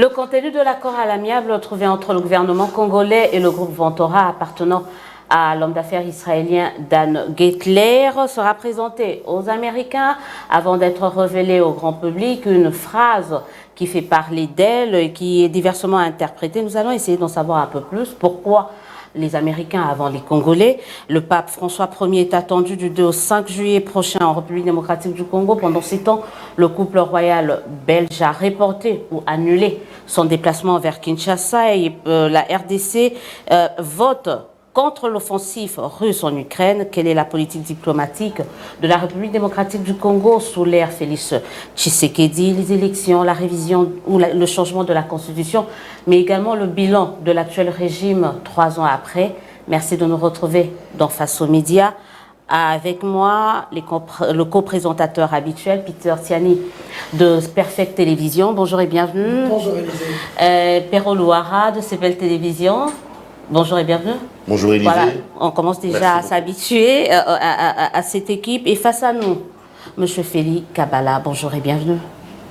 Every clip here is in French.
Le contenu de l'accord à l'amiable trouvé entre le gouvernement congolais et le groupe Ventura appartenant à l'homme d'affaires israélien Dan Gettler sera présenté aux Américains avant d'être révélé au grand public. Une phrase qui fait parler d'elle et qui est diversement interprétée. Nous allons essayer d'en savoir un peu plus. Pourquoi les Américains avant les Congolais? Le pape François Ier est attendu du 2 au 5 juillet prochain en République démocratique du Congo. Pendant 6 temps, le couple royal belge a reporté ou annulé son déplacement vers Kinshasa et la RDC vote contre l'offensive russe en Ukraine. Quelle est la politique diplomatique de la République démocratique du Congo sous l'ère Félix Tshisekedi? Les élections, la révision ou le changement de la Constitution, mais également le bilan de l'actuel régime 3 ans après. Merci de nous retrouver dans Face aux médias. Avec moi, le co-présentateur habituel, Peter Tiani de Perfect Télévision. Bonjour et bienvenue. Bonjour Élisée. Perro Louara de Sebel Télévision. Bonjour et bienvenue. Bonjour Élisée. Voilà, on commence déjà à s'habituer à cette équipe. Et face à nous, M. Félix Kabala. Bonjour et bienvenue.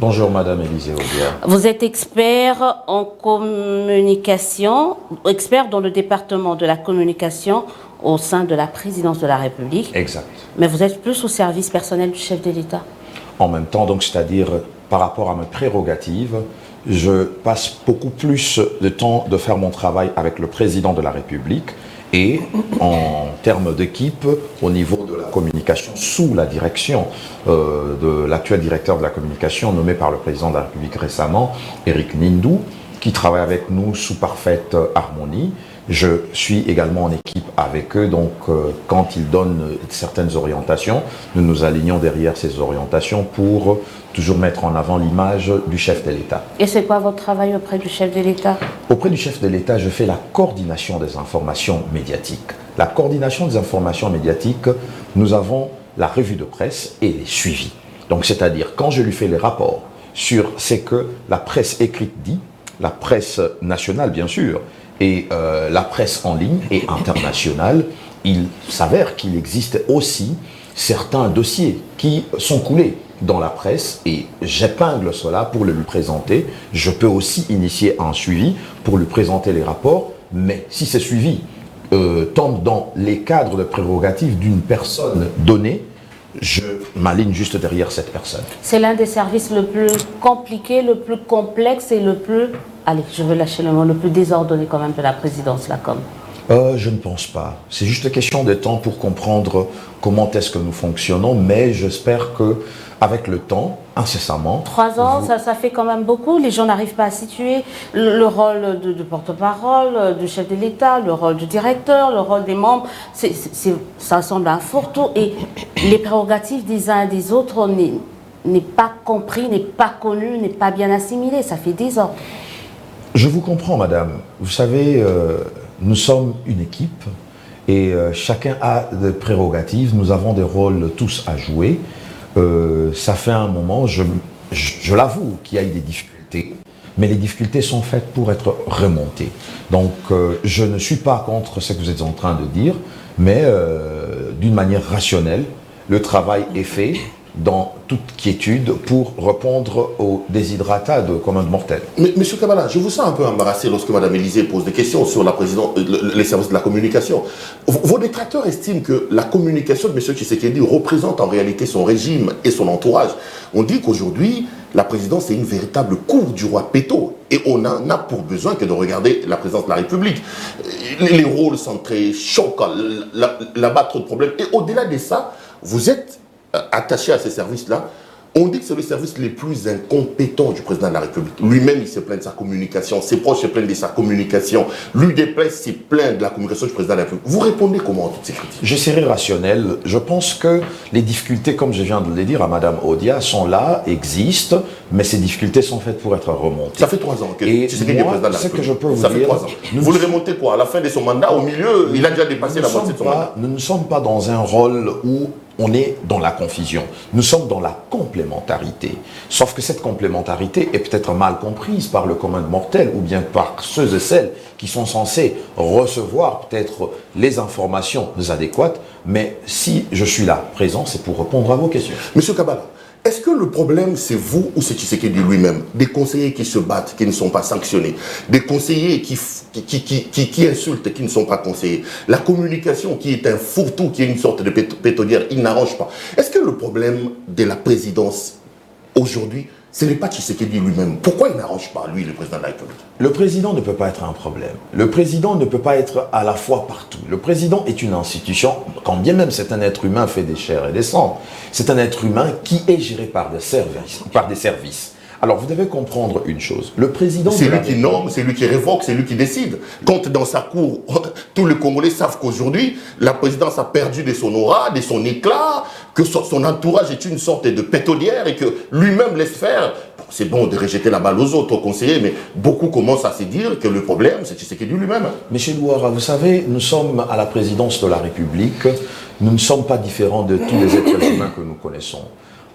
Bonjour Madame Élisée Aubière. Vous êtes expert en communication, expert dans le département de la communication au sein de la présidence de la République. Exact. Mais vous êtes plus au service personnel du chef de l'État. En même temps, donc, c'est-à-dire par rapport à mes prérogatives, je passe beaucoup plus de temps de faire mon travail avec le président de la République et en termes d'équipe au niveau de la communication sous la direction de l'actuel directeur de la communication nommé par le président de la République récemment, Éric Nindou, qui travaille avec nous sous parfaite harmonie. Je suis également en équipe avec eux, donc quand ils donnent certaines orientations, nous nous alignons derrière ces orientations pour toujours mettre en avant l'image du chef de l'État. Et c'est quoi votre travail auprès du chef de l'État? Auprès du chef de l'État, je fais la coordination des informations médiatiques. La coordination des informations médiatiques, nous avons la revue de presse et les suivis. Donc c'est-à-dire quand je lui fais les rapports sur ce que la presse écrite dit, la presse nationale bien sûr, et la presse en ligne et internationale, il s'avère qu'il existe aussi certains dossiers qui sont coulés dans la presse et j'épingle cela pour le lui présenter. Je peux aussi initier un suivi pour lui présenter les rapports, mais si ce suivi tombe dans les cadres de prérogatives d'une personne donnée, je m'aligne juste derrière cette personne. C'est l'un des services le plus compliqué, le plus complexe et le plus... Allez, je veux lâcher le mot, le plus désordonné quand même de la présidence, la com. Je ne pense pas. C'est juste question de temps pour comprendre comment est-ce que nous fonctionnons, mais j'espère que avec le temps, incessamment... 3 ans, ça fait quand même beaucoup. Les gens n'arrivent pas à situer le rôle de porte-parole, du chef de l'État, le rôle du directeur, le rôle des membres. Ça semble un fourre-tout et les prérogatives des uns et des autres n'est pas compris, n'est pas connu, n'est pas bien assimilé. Ça fait désordre. Je vous comprends, madame. Vous savez, nous sommes une équipe et chacun a des prérogatives. Nous avons des rôles tous à jouer. Ça fait un moment, je l'avoue, qu'il y a eu des difficultés, mais les difficultés sont faites pour être remontées. Donc, je ne suis pas contre ce que vous êtes en train de dire, mais d'une manière rationnelle, le travail est fait dans toute quiétude pour répondre aux déshydratats communs mortels. Mais Monsieur Kabala, je vous sens un peu embarrassé lorsque Madame Élisée pose des questions sur la présidence, les services de la communication. Vos détracteurs estiment que la communication de M. Tshisekedi représente en réalité son régime et son entourage. On dit qu'aujourd'hui, la présidence est une véritable cour du roi Péto et on n'a pour besoin que de regarder la présidence de la République. Les rôles sont très choquants, là-bas trop de problèmes. Et au-delà de ça, vous êtes attaché à ces services-là. On dit que c'est le service les plus incompétents du président de la République. Lui-même, il se plaint de sa communication. Ses proches se plaignent de sa communication. L'UDPS se plaint de la communication du président de la République. Vous répondez comment à toutes ces critiques? Je serai rationnel. Je pense que les difficultés, comme je viens de le dire à Madame Odia, sont là, existent, mais ces difficultés sont faites pour être remontées. Ça fait 3 ans que Tshisekedi est président de la République. Ce que je peux vous ça dire, fait 3 ans. Vous le remontez quoi? À la fin de son mandat, au milieu, il a déjà dépassé la moitié de son mandat. Nous ne sommes pas dans un rôle où on est dans la confusion. Nous sommes dans la complémentarité. Sauf que cette complémentarité est peut-être mal comprise par le commun mortel ou bien par ceux et celles qui sont censés recevoir peut-être les informations adéquates. Mais si je suis là, présent, c'est pour répondre à vos questions. Monsieur Kabala, Est-ce que le problème, c'est vous ou c'est Tshisekedi lui-même? Des conseillers qui se battent, qui ne sont pas sanctionnés. Des conseillers qui insultent, qui ne sont pas conseillés. La communication qui est un fourre-tout, qui est une sorte de pétodière, il n'arrange pas. Est-ce que le problème de la présidence aujourd'hui, ce n'est pas Tshisekedi lui-même? Pourquoi il n'arrange pas, lui, le président de la République? Le président ne peut pas être un problème. Le président ne peut pas être à la fois partout. Le président est une institution, quand bien même c'est un être humain fait des chairs et des sangs, c'est un être humain qui est géré par des services. Alors, vous devez comprendre une chose. Le président... C'est lui qui nomme, c'est lui qui révoque, c'est lui qui décide. Quand dans sa cour, tous les Congolais savent qu'aujourd'hui, la présidence a perdu de son aura, de son éclat, que son entourage est une sorte de pétolière et que lui-même laisse faire. Bon, c'est bon de rejeter la balle aux autres conseillers, mais beaucoup commencent à se dire que le problème, c'est Tshisekedi lui-même. Monsieur Louara, vous savez, nous sommes à la présidence de la République. Nous ne sommes pas différents de tous les êtres humains que nous connaissons.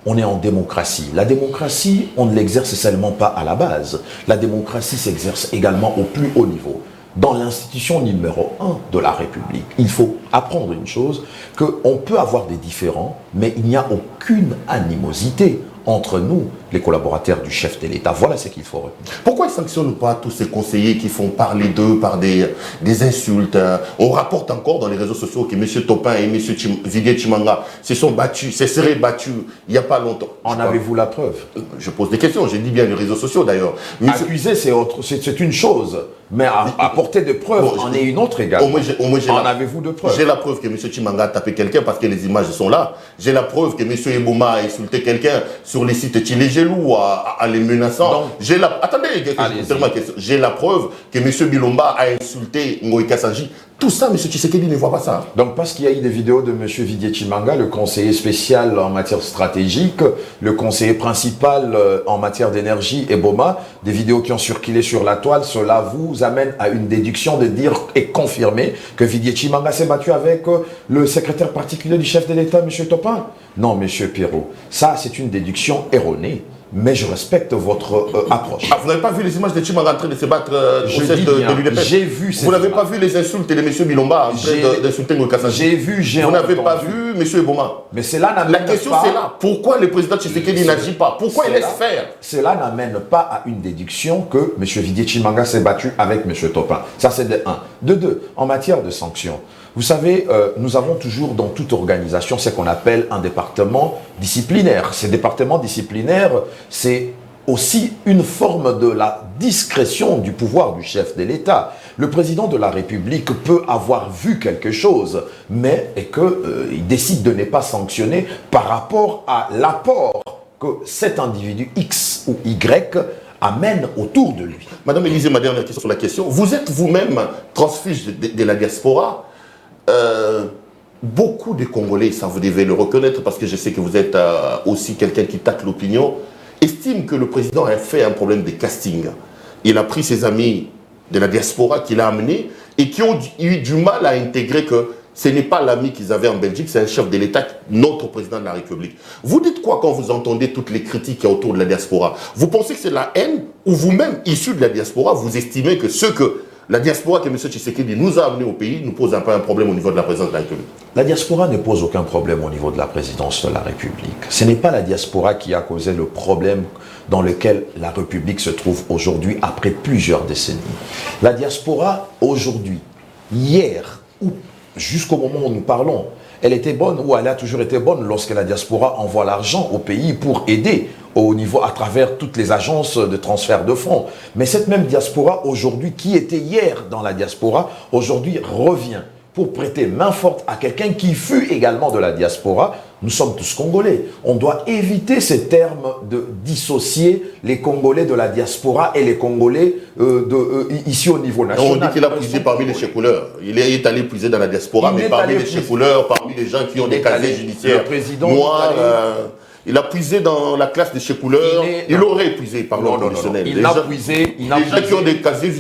On est en démocratie. La démocratie, on ne l'exerce seulement pas à la base. La démocratie s'exerce également au plus haut niveau. Dans l'institution numéro 1 de la République, il faut apprendre une chose, qu'on peut avoir des différends, mais il n'y a aucune animosité entre nous, les collaborateurs du chef de l'État. Voilà ce qu'il faut retenir. Pourquoi ils ne sanctionnent pas tous ces conseillers qui font parler d'eux par des insultes? On rapporte encore dans les réseaux sociaux que M. Topin et M. Viguet Chimanga se sont battus, se seraient battus il n'y a pas longtemps. En avez-vous la preuve? Je pose des questions, j'ai dit bien les réseaux sociaux d'ailleurs. Accuser, c'est une chose, mais apporter des preuves en est une autre également. En avez-vous de preuves? J'ai la preuve que M. Chimanga a tapé quelqu'un parce que les images sont là. J'ai la preuve que M. Eboma a insulté quelqu'un sur les sites Tchilégelou en les menaçant. Attendez, j'ai la preuve que M. Bilomba a insulté Ngoïka Sanji. Tout ça, M. Tshisekedi ne voit pas ça. Donc, parce qu'il y a eu des vidéos de M. Viguet Chimanga, le conseiller spécial en matière stratégique, le conseiller principal en matière d'énergie, Eboma, des vidéos qui ont circulé sur la toile, cela vous amène à une déduction de dire et confirmer que Viguet Chimanga s'est battu avec le secrétaire particulier du chef de l'État, M. Topin. Non, M. Pirot, ça c'est une déduction erronée. Mais je respecte votre approche. Ah, vous n'avez pas vu les images de Chimanga en train de se battre au siège de l'UDPS? J'ai vu. Vous n'avez pas vu les insultes de M. Bilomba en train d'insulter Ngoïka Sanji? J'ai vu, Vous n'avez pas vu M. Eboma? Mais cela n'amène pas... La question c'est là. Pourquoi le président Tshisekedi n'agit pas? Pourquoi il laisse faire? Cela n'amène pas à une déduction que M. Viguet Chimanga s'est battu avec M. Topin. Ça c'est de 1. De 2, en matière de sanctions. Vous savez, nous avons toujours dans toute organisation ce qu'on appelle un département disciplinaire. Ces départements disciplinaires, c'est aussi une forme de la discrétion du pouvoir du chef de l'État. Le président de la République peut avoir vu quelque chose, mais il décide de ne pas sanctionner par rapport à l'apport que cet individu X ou Y amène autour de lui. Madame Élisée, ma dernière question sur la question. Vous êtes vous-même transfuge de la diaspora. Beaucoup de Congolais, ça vous devez le reconnaître parce que je sais que vous êtes aussi quelqu'un qui tacle l'opinion, estiment que le président a fait un problème de casting. Il a pris ses amis de la diaspora qu'il a amenés et qui ont eu du mal à intégrer que ce n'est pas l'ami qu'ils avaient en Belgique, c'est un chef de l'État, notre président de la République. Vous dites quoi quand vous entendez toutes les critiques autour de la diaspora? Vous pensez que c'est la haine ou vous-même, issu de la diaspora, vous estimez que ce que la diaspora que M. Tshisekedi nous a amené au pays nous pose un peu un problème au niveau de la présidence de la République? La diaspora ne pose aucun problème au niveau de la présidence de la République. Ce n'est pas la diaspora qui a causé le problème dans lequel la République se trouve aujourd'hui après plusieurs décennies. La diaspora aujourd'hui, hier ou jusqu'au moment où nous parlons, elle était bonne ou elle a toujours été bonne lorsque la diaspora envoie l'argent au pays pour aider au niveau à travers toutes les agences de transfert de fonds. Mais cette même diaspora aujourd'hui, qui était hier dans la diaspora, aujourd'hui revient pour prêter main forte à quelqu'un qui fut également de la diaspora. Nous sommes tous Congolais. On doit éviter ces termes de dissocier les Congolais de la diaspora et les Congolais ici au niveau national. On dit qu'il a puisé parmi les chécouleurs. Il est allé puiser dans la diaspora, mais parmi les chécouleurs, parmi les gens qui ont des casiers judiciaires noirs. Il a puisé dans la classe des chécouleurs. Il aurait puisé par l'ordre conditionnel. Il a puisé. Les gens qui ont des casiers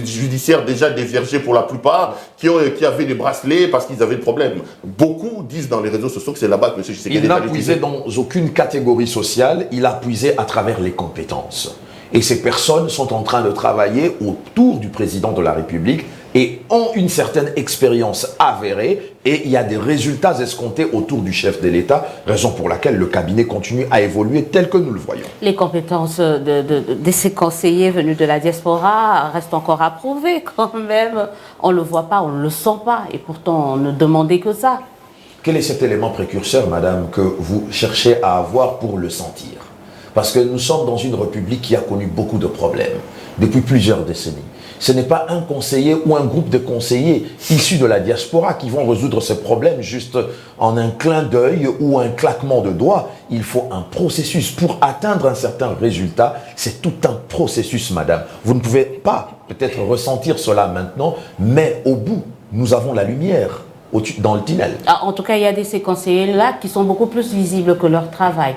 judiciaires déjà déviergés pour la plupart, qui avaient des bracelets parce qu'ils avaient des problèmes. Beaucoup disent dans les réseaux sociaux que c'est là-bas que M. Tshisekedi Il n'a puisé dans aucune catégorie sociale, il a puisé à travers les compétences. Et ces personnes sont en train de travailler autour du président de la République et ont une certaine expérience avérée et il y a des résultats escomptés autour du chef de l'État, raison pour laquelle le cabinet continue à évoluer tel que nous le voyons. Les compétences de ces conseillers venus de la diaspora restent encore à prouver quand même. On ne le voit pas, on ne le sent pas et pourtant on ne demandait que ça. Quel est cet élément précurseur, madame, que vous cherchez à avoir pour le sentir? Parce que nous sommes dans une république qui a connu beaucoup de problèmes depuis plusieurs décennies. Ce n'est pas un conseiller ou un groupe de conseillers issus de la diaspora qui vont résoudre ces problèmes juste en un clin d'œil ou un claquement de doigts. Il faut un processus. Pour atteindre un certain résultat, c'est tout un processus, madame. Vous ne pouvez pas peut-être ressentir cela maintenant, mais au bout, nous avons la lumière dans le tunnel. En tout cas, il y a ces conseillers-là qui sont beaucoup plus visibles que leur travail.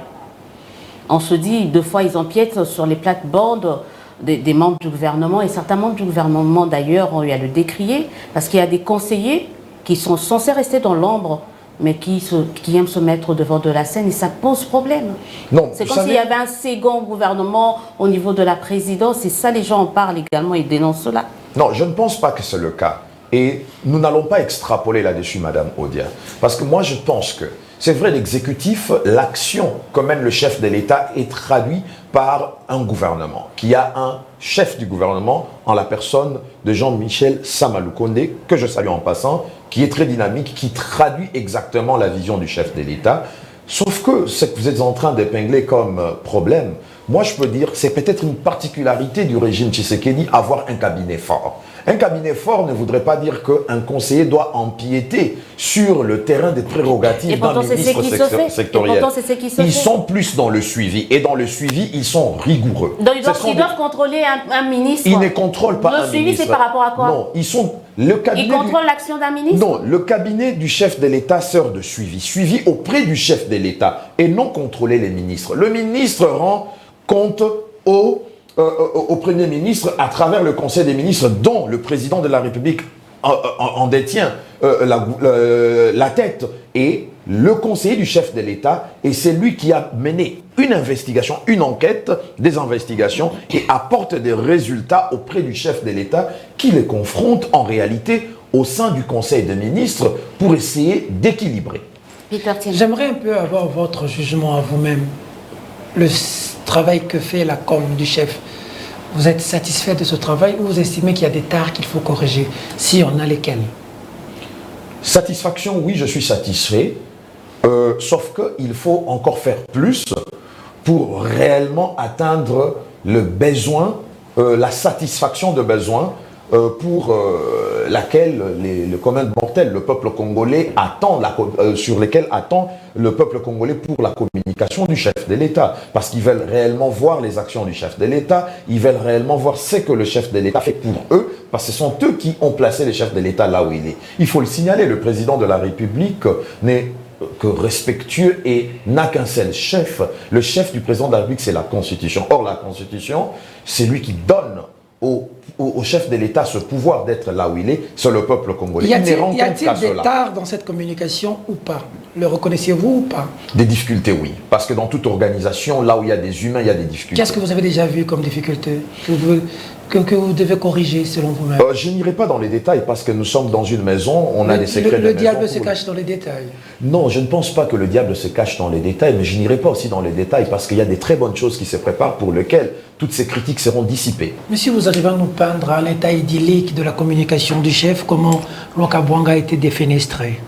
On se dit, deux fois, ils empiètent sur les plates-bandes des membres du gouvernement, et certains membres du gouvernement, d'ailleurs, ont eu à le décrier, parce qu'il y a des conseillers qui sont censés rester dans l'ombre, mais qui aiment se mettre devant de la scène, et ça pose problème. C'est comme s'il y avait un second gouvernement au niveau de la présidence, et ça, les gens en parlent également et dénoncent cela. Non, je ne pense pas que c'est le cas. Et nous n'allons pas extrapoler là-dessus, Madame Odia. Parce que moi, je pense que, c'est vrai, l'exécutif, l'action que mène le chef de l'État est traduite par un gouvernement, qui a un chef du gouvernement en la personne de Jean-Michel Samaloukonde, que je salue en passant, qui est très dynamique, qui traduit exactement la vision du chef de l'État. Sauf que ce que vous êtes en train d'épingler comme problème, moi je peux dire, c'est peut-être une particularité du régime Tshisekedi, avoir un cabinet fort. Un cabinet fort ne voudrait pas dire qu'un conseiller doit empiéter sur le terrain des prérogatives d'un ministre sectoriel. Ils sont plus dans le suivi. Et dans le suivi, ils sont rigoureux. Donc ils doivent contrôler un ministre. Ils ne contrôlent pas un ministre. Le suivi, c'est par rapport à quoi? Non, ils contrôlent l'action d'un ministre? Non, le cabinet du chef de l'État sert de suivi. Suivi auprès du chef de l'État et non contrôler les ministres. Le ministre rend compte au Premier ministre à travers le Conseil des ministres dont le président de la République en détient la tête, et le conseiller du chef de l'État, et c'est lui qui a mené une investigation, une enquête, des investigations, et apporte des résultats auprès du chef de l'État qui les confronte en réalité au sein du Conseil des ministres pour essayer d'équilibrer. J'aimerais un peu avoir votre jugement à vous-même. Le travail que fait la com du chef, vous êtes satisfait de ce travail ou vous estimez qu'il y a des tares qu'il faut corriger? Si on a lesquels? Satisfaction, oui, je suis satisfait. Sauf qu'il faut encore faire plus pour réellement atteindre le besoin, la satisfaction de besoin pour laquelle le commun mortel, le peuple congolais attend, sur lesquels attend le peuple congolais pour la communication du chef de l'État. Parce qu'ils veulent réellement voir les actions du chef de l'État, ils veulent réellement voir ce que le chef de l'État fait pour eux, parce que ce sont eux qui ont placé le chef de l'État là où il est. Il faut le signaler, le président de la République n'est que respectueux et n'a qu'un seul chef. Le chef du président de la République, c'est la Constitution. Or, la Constitution, c'est lui qui donne au chef de l'État ce pouvoir d'être là où il est, c'est le peuple congolais. Y a-t-il des tares dans cette communication ou pas? Le reconnaissez-vous ou pas? Des difficultés, oui. Parce que dans toute organisation, là où il y a des humains, il y a des difficultés. Qu'est-ce que vous avez déjà vu comme difficulté que vous devez corriger selon vous-même? Je n'irai pas dans les détails parce que nous sommes dans une maison, on a des secrets de maison. Le diable se cache dans les détails. Non, je ne pense pas que le diable se cache dans les détails, mais je n'irai pas aussi dans les détails parce qu'il y a des très bonnes choses qui se préparent pour lesquelles toutes ces critiques seront dissipées. Monsieur, vous arrivez à nous peindre un état idyllique de la communication du chef, comment Lwakabwanga a été défenestré?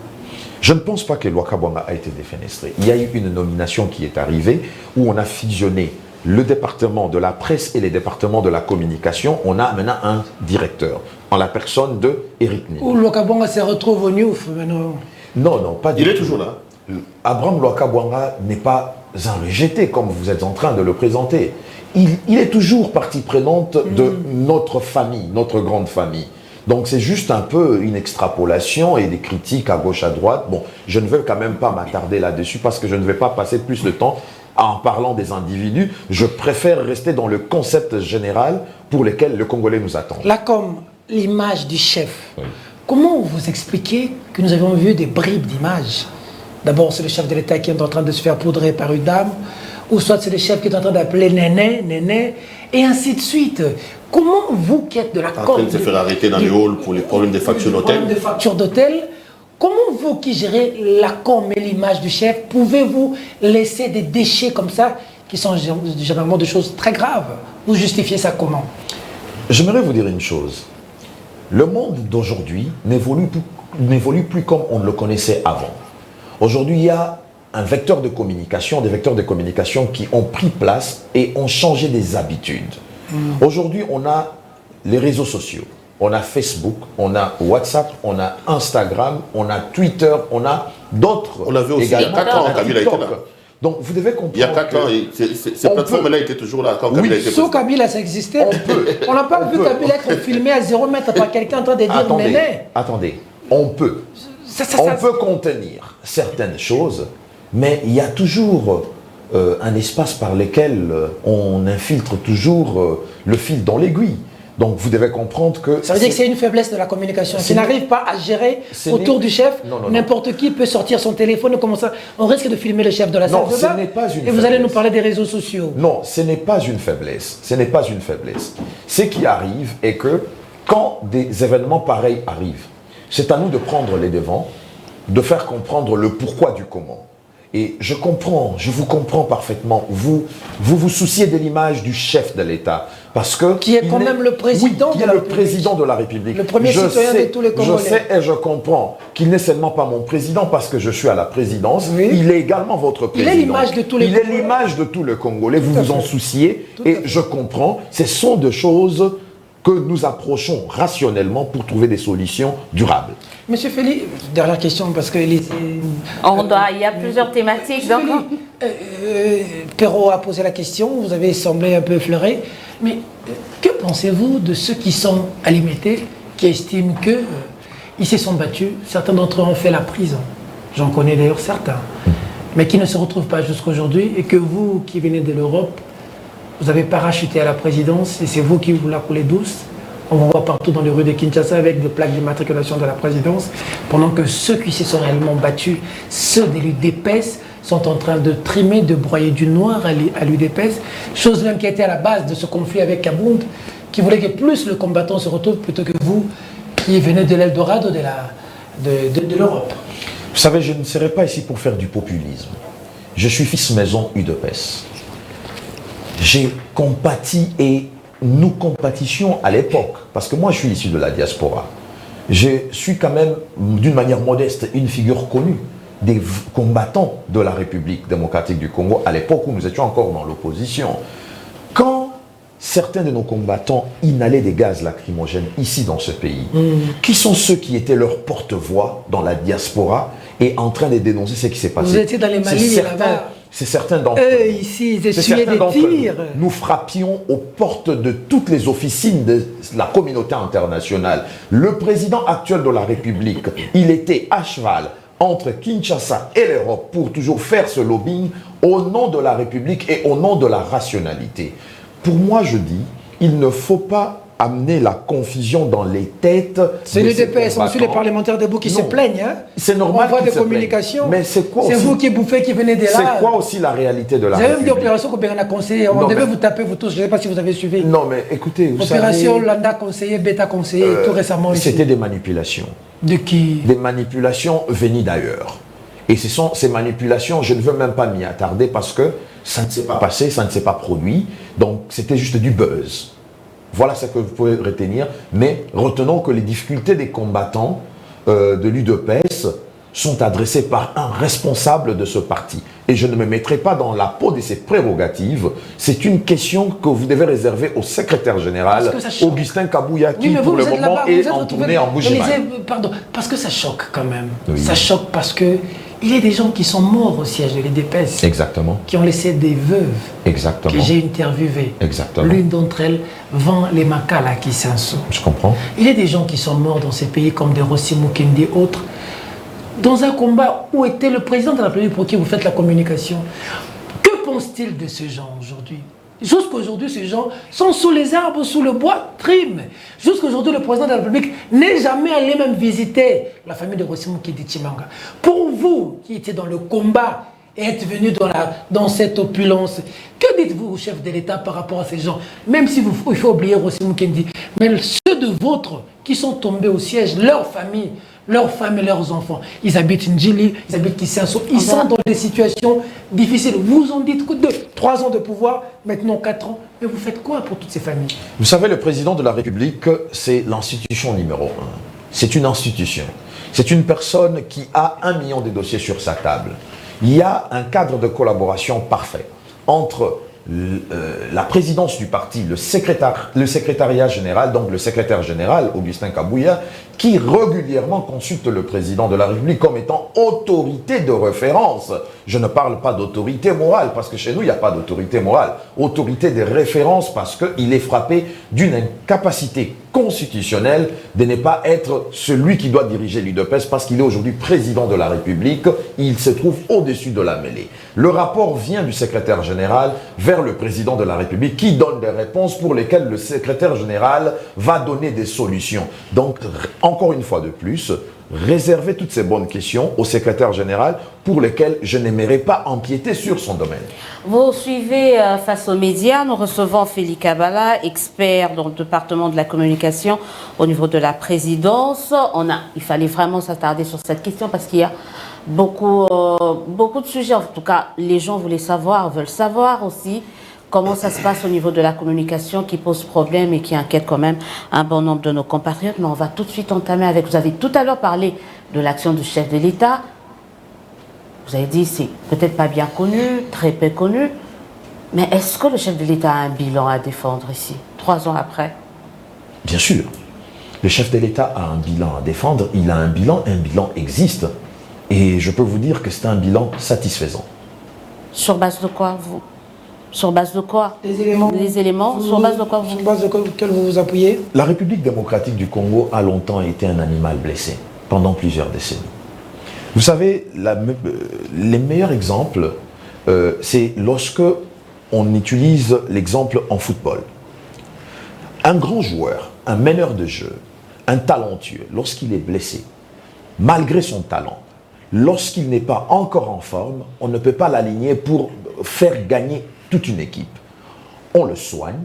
Je ne pense pas que Lwakabwanga a été défenestré. Il y a eu une nomination qui est arrivée où on a fusionné le département de la presse et les départements de la communication. On a maintenant un directeur, en la personne de Eric Nil. Où Lwakabwanga se retrouve au NIOF maintenant? Non, pas du tout. Il est toujours là. Abraham Lwakabwanga n'est pas un rejeté, comme vous êtes en train de le présenter. Il est toujours partie prenante de notre famille, notre grande famille. Donc c'est juste un peu une extrapolation et des critiques à gauche, à droite. Bon, je ne veux quand même pas m'attarder là-dessus parce que je ne vais pas passer plus de temps en parlant des individus. Je préfère rester dans le concept général pour lequel le Congolais nous attend. Là, comme l'image du chef, oui. Comment vous expliquez que nous avons vu des bribes d'images? D'abord, c'est le chef de l'État qui est en train de se faire poudrer par une dame. ou soit c'est le chef qui est en train d'appeler Néné, Néné, et ainsi de suite. Comment vous qui êtes de la en train de se faire arrêter dans les halls pour les problèmes de factures d'hôtel, comment vous qui gérez la com et l'image du chef, pouvez-vous laisser des déchets comme ça, qui sont généralement des choses très graves? Vous justifiez ça comment? J'aimerais vous dire une chose. Le monde d'aujourd'hui n'évolue plus comme on le connaissait avant. Aujourd'hui, il y a un vecteur de communication, des vecteurs de communication qui ont pris place et ont changé des habitudes. Aujourd'hui, on a les réseaux sociaux. On a Facebook, on a WhatsApp, on a Instagram, on a Twitter, on a d'autres. On l'avait aussi il y a 4 ans, Kabila était là. Donc vous devez comprendre. Il y a 4 ans, ces plateformes-là étaient toujours là quand Kabila était président. Sauf Kabila, ça existait. On n'a pas vu Kabila être filmé à 0 mètre par quelqu'un en train de dire Néné. Attendez, on peut. On peut contenir certaines choses, mais il y a toujours un espace par lequel on infiltre toujours le fil dans l'aiguille. Donc vous devez comprendre que... Ça veut dire que c'est une faiblesse de la communication. Qui n'arrive pas à gérer autour du chef, n'importe qui peut sortir son téléphone et commencer... On risque de filmer le chef de la salle de bain. Et vous allez nous parler des réseaux sociaux. Non, ce n'est pas une faiblesse. Ce n'est pas une faiblesse. Ce qui arrive est que quand des événements pareils arrivent, c'est à nous de prendre les devants, de faire comprendre le pourquoi du comment. Et je vous comprends parfaitement. Vous vous souciez de l'image du chef de l'État. Parce que qui est quand même le président de la République. Le président de la République. Le premier citoyen de tous les Congolais. Je sais et je comprends qu'il n'est seulement pas mon président parce que je suis à la présidence. Oui. Il est également votre président. Il est l'image de tous les Congolais. Il est l'image de tous les Congolais. Vous vous en souciez. Et je comprends. Ce sont des choses que nous approchons rationnellement pour trouver des solutions durables. Monsieur Félix, dernière question, parce que... il y a plusieurs thématiques. Donc... Perrault a posé la question, vous avez semblé un peu effleuré, mais que pensez-vous de ceux qui sont alimentés, qui estiment qu'ils se sont battus, certains d'entre eux ont fait la prison, j'en connais d'ailleurs certains, mais qui ne se retrouvent pas jusqu'à aujourd'hui, et que vous, qui venez de l'Europe, vous avez parachuté à la présidence, et c'est vous qui vous la coulez douce. On vous voit partout dans les rues de Kinshasa avec des plaques d'immatriculation de la présidence, pendant que ceux qui se sont réellement battus, ceux de l'UDPS, sont en train de trimer, de broyer du noir à l'UDPS, chose même qui était à la base de ce conflit avec Kabound, qui voulait que plus le combattant se retrouve plutôt que vous, qui venez de l'Eldorado de l'Europe. Vous savez, je ne serai pas ici pour faire du populisme. Je suis fils maison UDPS. J'ai compati et nous compatissions à l'époque, parce que moi je suis issu de la diaspora. Je suis quand même, d'une manière modeste, une figure connue des combattants de la République démocratique du Congo à l'époque où nous étions encore dans l'opposition. Quand certains de nos combattants inhalaient des gaz lacrymogènes ici dans ce pays, qui sont ceux qui étaient leurs porte-voix dans la diaspora et en train de dénoncer ce qui s'est passé? Vous étiez dans les Mali et là-bas. C'est certains d'entre eux. Ici, ils essuyaient des tirs. Nous frappions aux portes de toutes les officines de la communauté internationale. Le président actuel de la République, il était à cheval entre Kinshasa et l'Europe pour toujours faire ce lobbying au nom de la République et au nom de la rationalité. Pour moi, je dis, il ne faut pas amener la confusion dans les têtes. C'est l'UDPS, on suit les parlementaires debout qui se plaignent. Hein. C'est normal. On voit des communications. Mais c'est quoi aussi? C'est vous qui bouffez, qui venez de là. C'est quoi aussi la réalité de la République? Vous avez même des opérations qu'on a conseillées. On devait vous taper, vous tous. Je ne sais pas si vous avez suivi. Non, mais écoutez, vous Opération Landa conseiller, Beta conseiller, tout récemment ici. C'était des manipulations. De qui? Des manipulations venues d'ailleurs. Et ce sont ces manipulations, je ne veux même pas m'y attarder parce que ça ne s'est pas passé, ça ne s'est pas produit. Donc c'était juste du buzz. Voilà ce que vous pouvez retenir. Mais retenons que les difficultés des combattants de l'UDPS sont adressées par un responsable de ce parti. Et je ne me mettrai pas dans la peau de ses prérogatives. C'est une question que vous devez réserver au secrétaire général, Augustin Kabouya, qui pour le moment est en tournée en Bougie-Maille. Pardon, parce que ça choque quand même. Oui. Ça choque parce que il y a des gens qui sont morts au siège de l'UDPS. Exactement. Qui ont laissé des veuves. Exactement. Que j'ai interviewées. Exactement. L'une d'entre elles vend les Makala qui s'insout. Je comprends. Il y a des gens qui sont morts dans ces pays comme des Rossi Mukendi et autres. Dans un combat où était le président de la République pour qui vous faites la communication. Que pense-t-il de ces gens aujourd'hui? Jusqu'aujourd'hui, ces gens sont sous les arbres, sous le bois, triment. Jusqu'aujourd'hui, le président de la République n'est jamais allé même visiter la famille de Rossi Mukendi Tshimanga. Pour vous, qui étiez dans le combat et être venu dans cette opulence. Que dites-vous au chef de l'État par rapport à ces gens? Même si il faut oublier aussi Mukendi, mais ceux de vôtres qui sont tombés au siège, leurs familles, leurs femmes et leurs enfants, ils habitent Ndjili, ils habitent Kissenso, ils sont dans des situations difficiles. Vous en dites que 3 ans de pouvoir, maintenant 4 ans, mais vous faites quoi pour toutes ces familles? Vous savez, le président de la République, c'est l'institution numéro 1. C'est une institution. C'est une personne qui a 1 million de dossiers sur sa table. Il y a un cadre de collaboration parfait entre la présidence du parti, le secrétariat général, donc le secrétaire général, Augustin Kabouya, qui régulièrement consulte le président de la République comme étant autorité de référence. Je ne parle pas d'autorité morale, parce que chez nous, il n'y a pas d'autorité morale. Autorité de référence, parce qu'il est frappé d'une incapacité constitutionnelle de ne pas être celui qui doit diriger l'UDPS, parce qu'il est aujourd'hui président de la République. Il se trouve au-dessus de la mêlée. Le rapport vient du secrétaire général vers le président de la République, qui donne des réponses pour lesquelles le secrétaire général va donner des solutions. Donc, encore une fois de plus, réservez toutes ces bonnes questions au secrétaire général pour lesquelles je n'aimerais pas empiéter sur son domaine. Vous suivez face aux médias, nous recevons Félix Kabala, expert dans le département de la communication au niveau de la présidence. Il fallait vraiment s'attarder sur cette question parce qu'il y a beaucoup de sujets. En tout cas, les gens veulent savoir aussi comment ça se passe au niveau de la communication qui pose problème et qui inquiète quand même un bon nombre de nos compatriotes. Mais on va tout de suite entamer avec... Vous avez tout à l'heure parlé de l'action du chef de l'État. Vous avez dit c'est peut-être pas bien connu, très peu connu. Mais est-ce que le chef de l'État a un bilan à défendre ici, 3 ans après? Bien sûr. Le chef de l'État a un bilan à défendre. Il a un bilan existe. Et je peux vous dire que c'est un bilan satisfaisant. Sur base de quoi vous... Sur base de quoi? Les éléments. Les éléments. Sur base de quoi vous... Sur base de quel vous vous appuyez? La République démocratique du Congo a longtemps été un animal blessé, pendant plusieurs décennies. Vous savez, les meilleurs exemples, c'est lorsque on utilise l'exemple en football. Un grand joueur, un meneur de jeu, un talentueux, lorsqu'il est blessé, malgré son talent, lorsqu'il n'est pas encore en forme, on ne peut pas l'aligner pour faire gagner toute une équipe. On le soigne,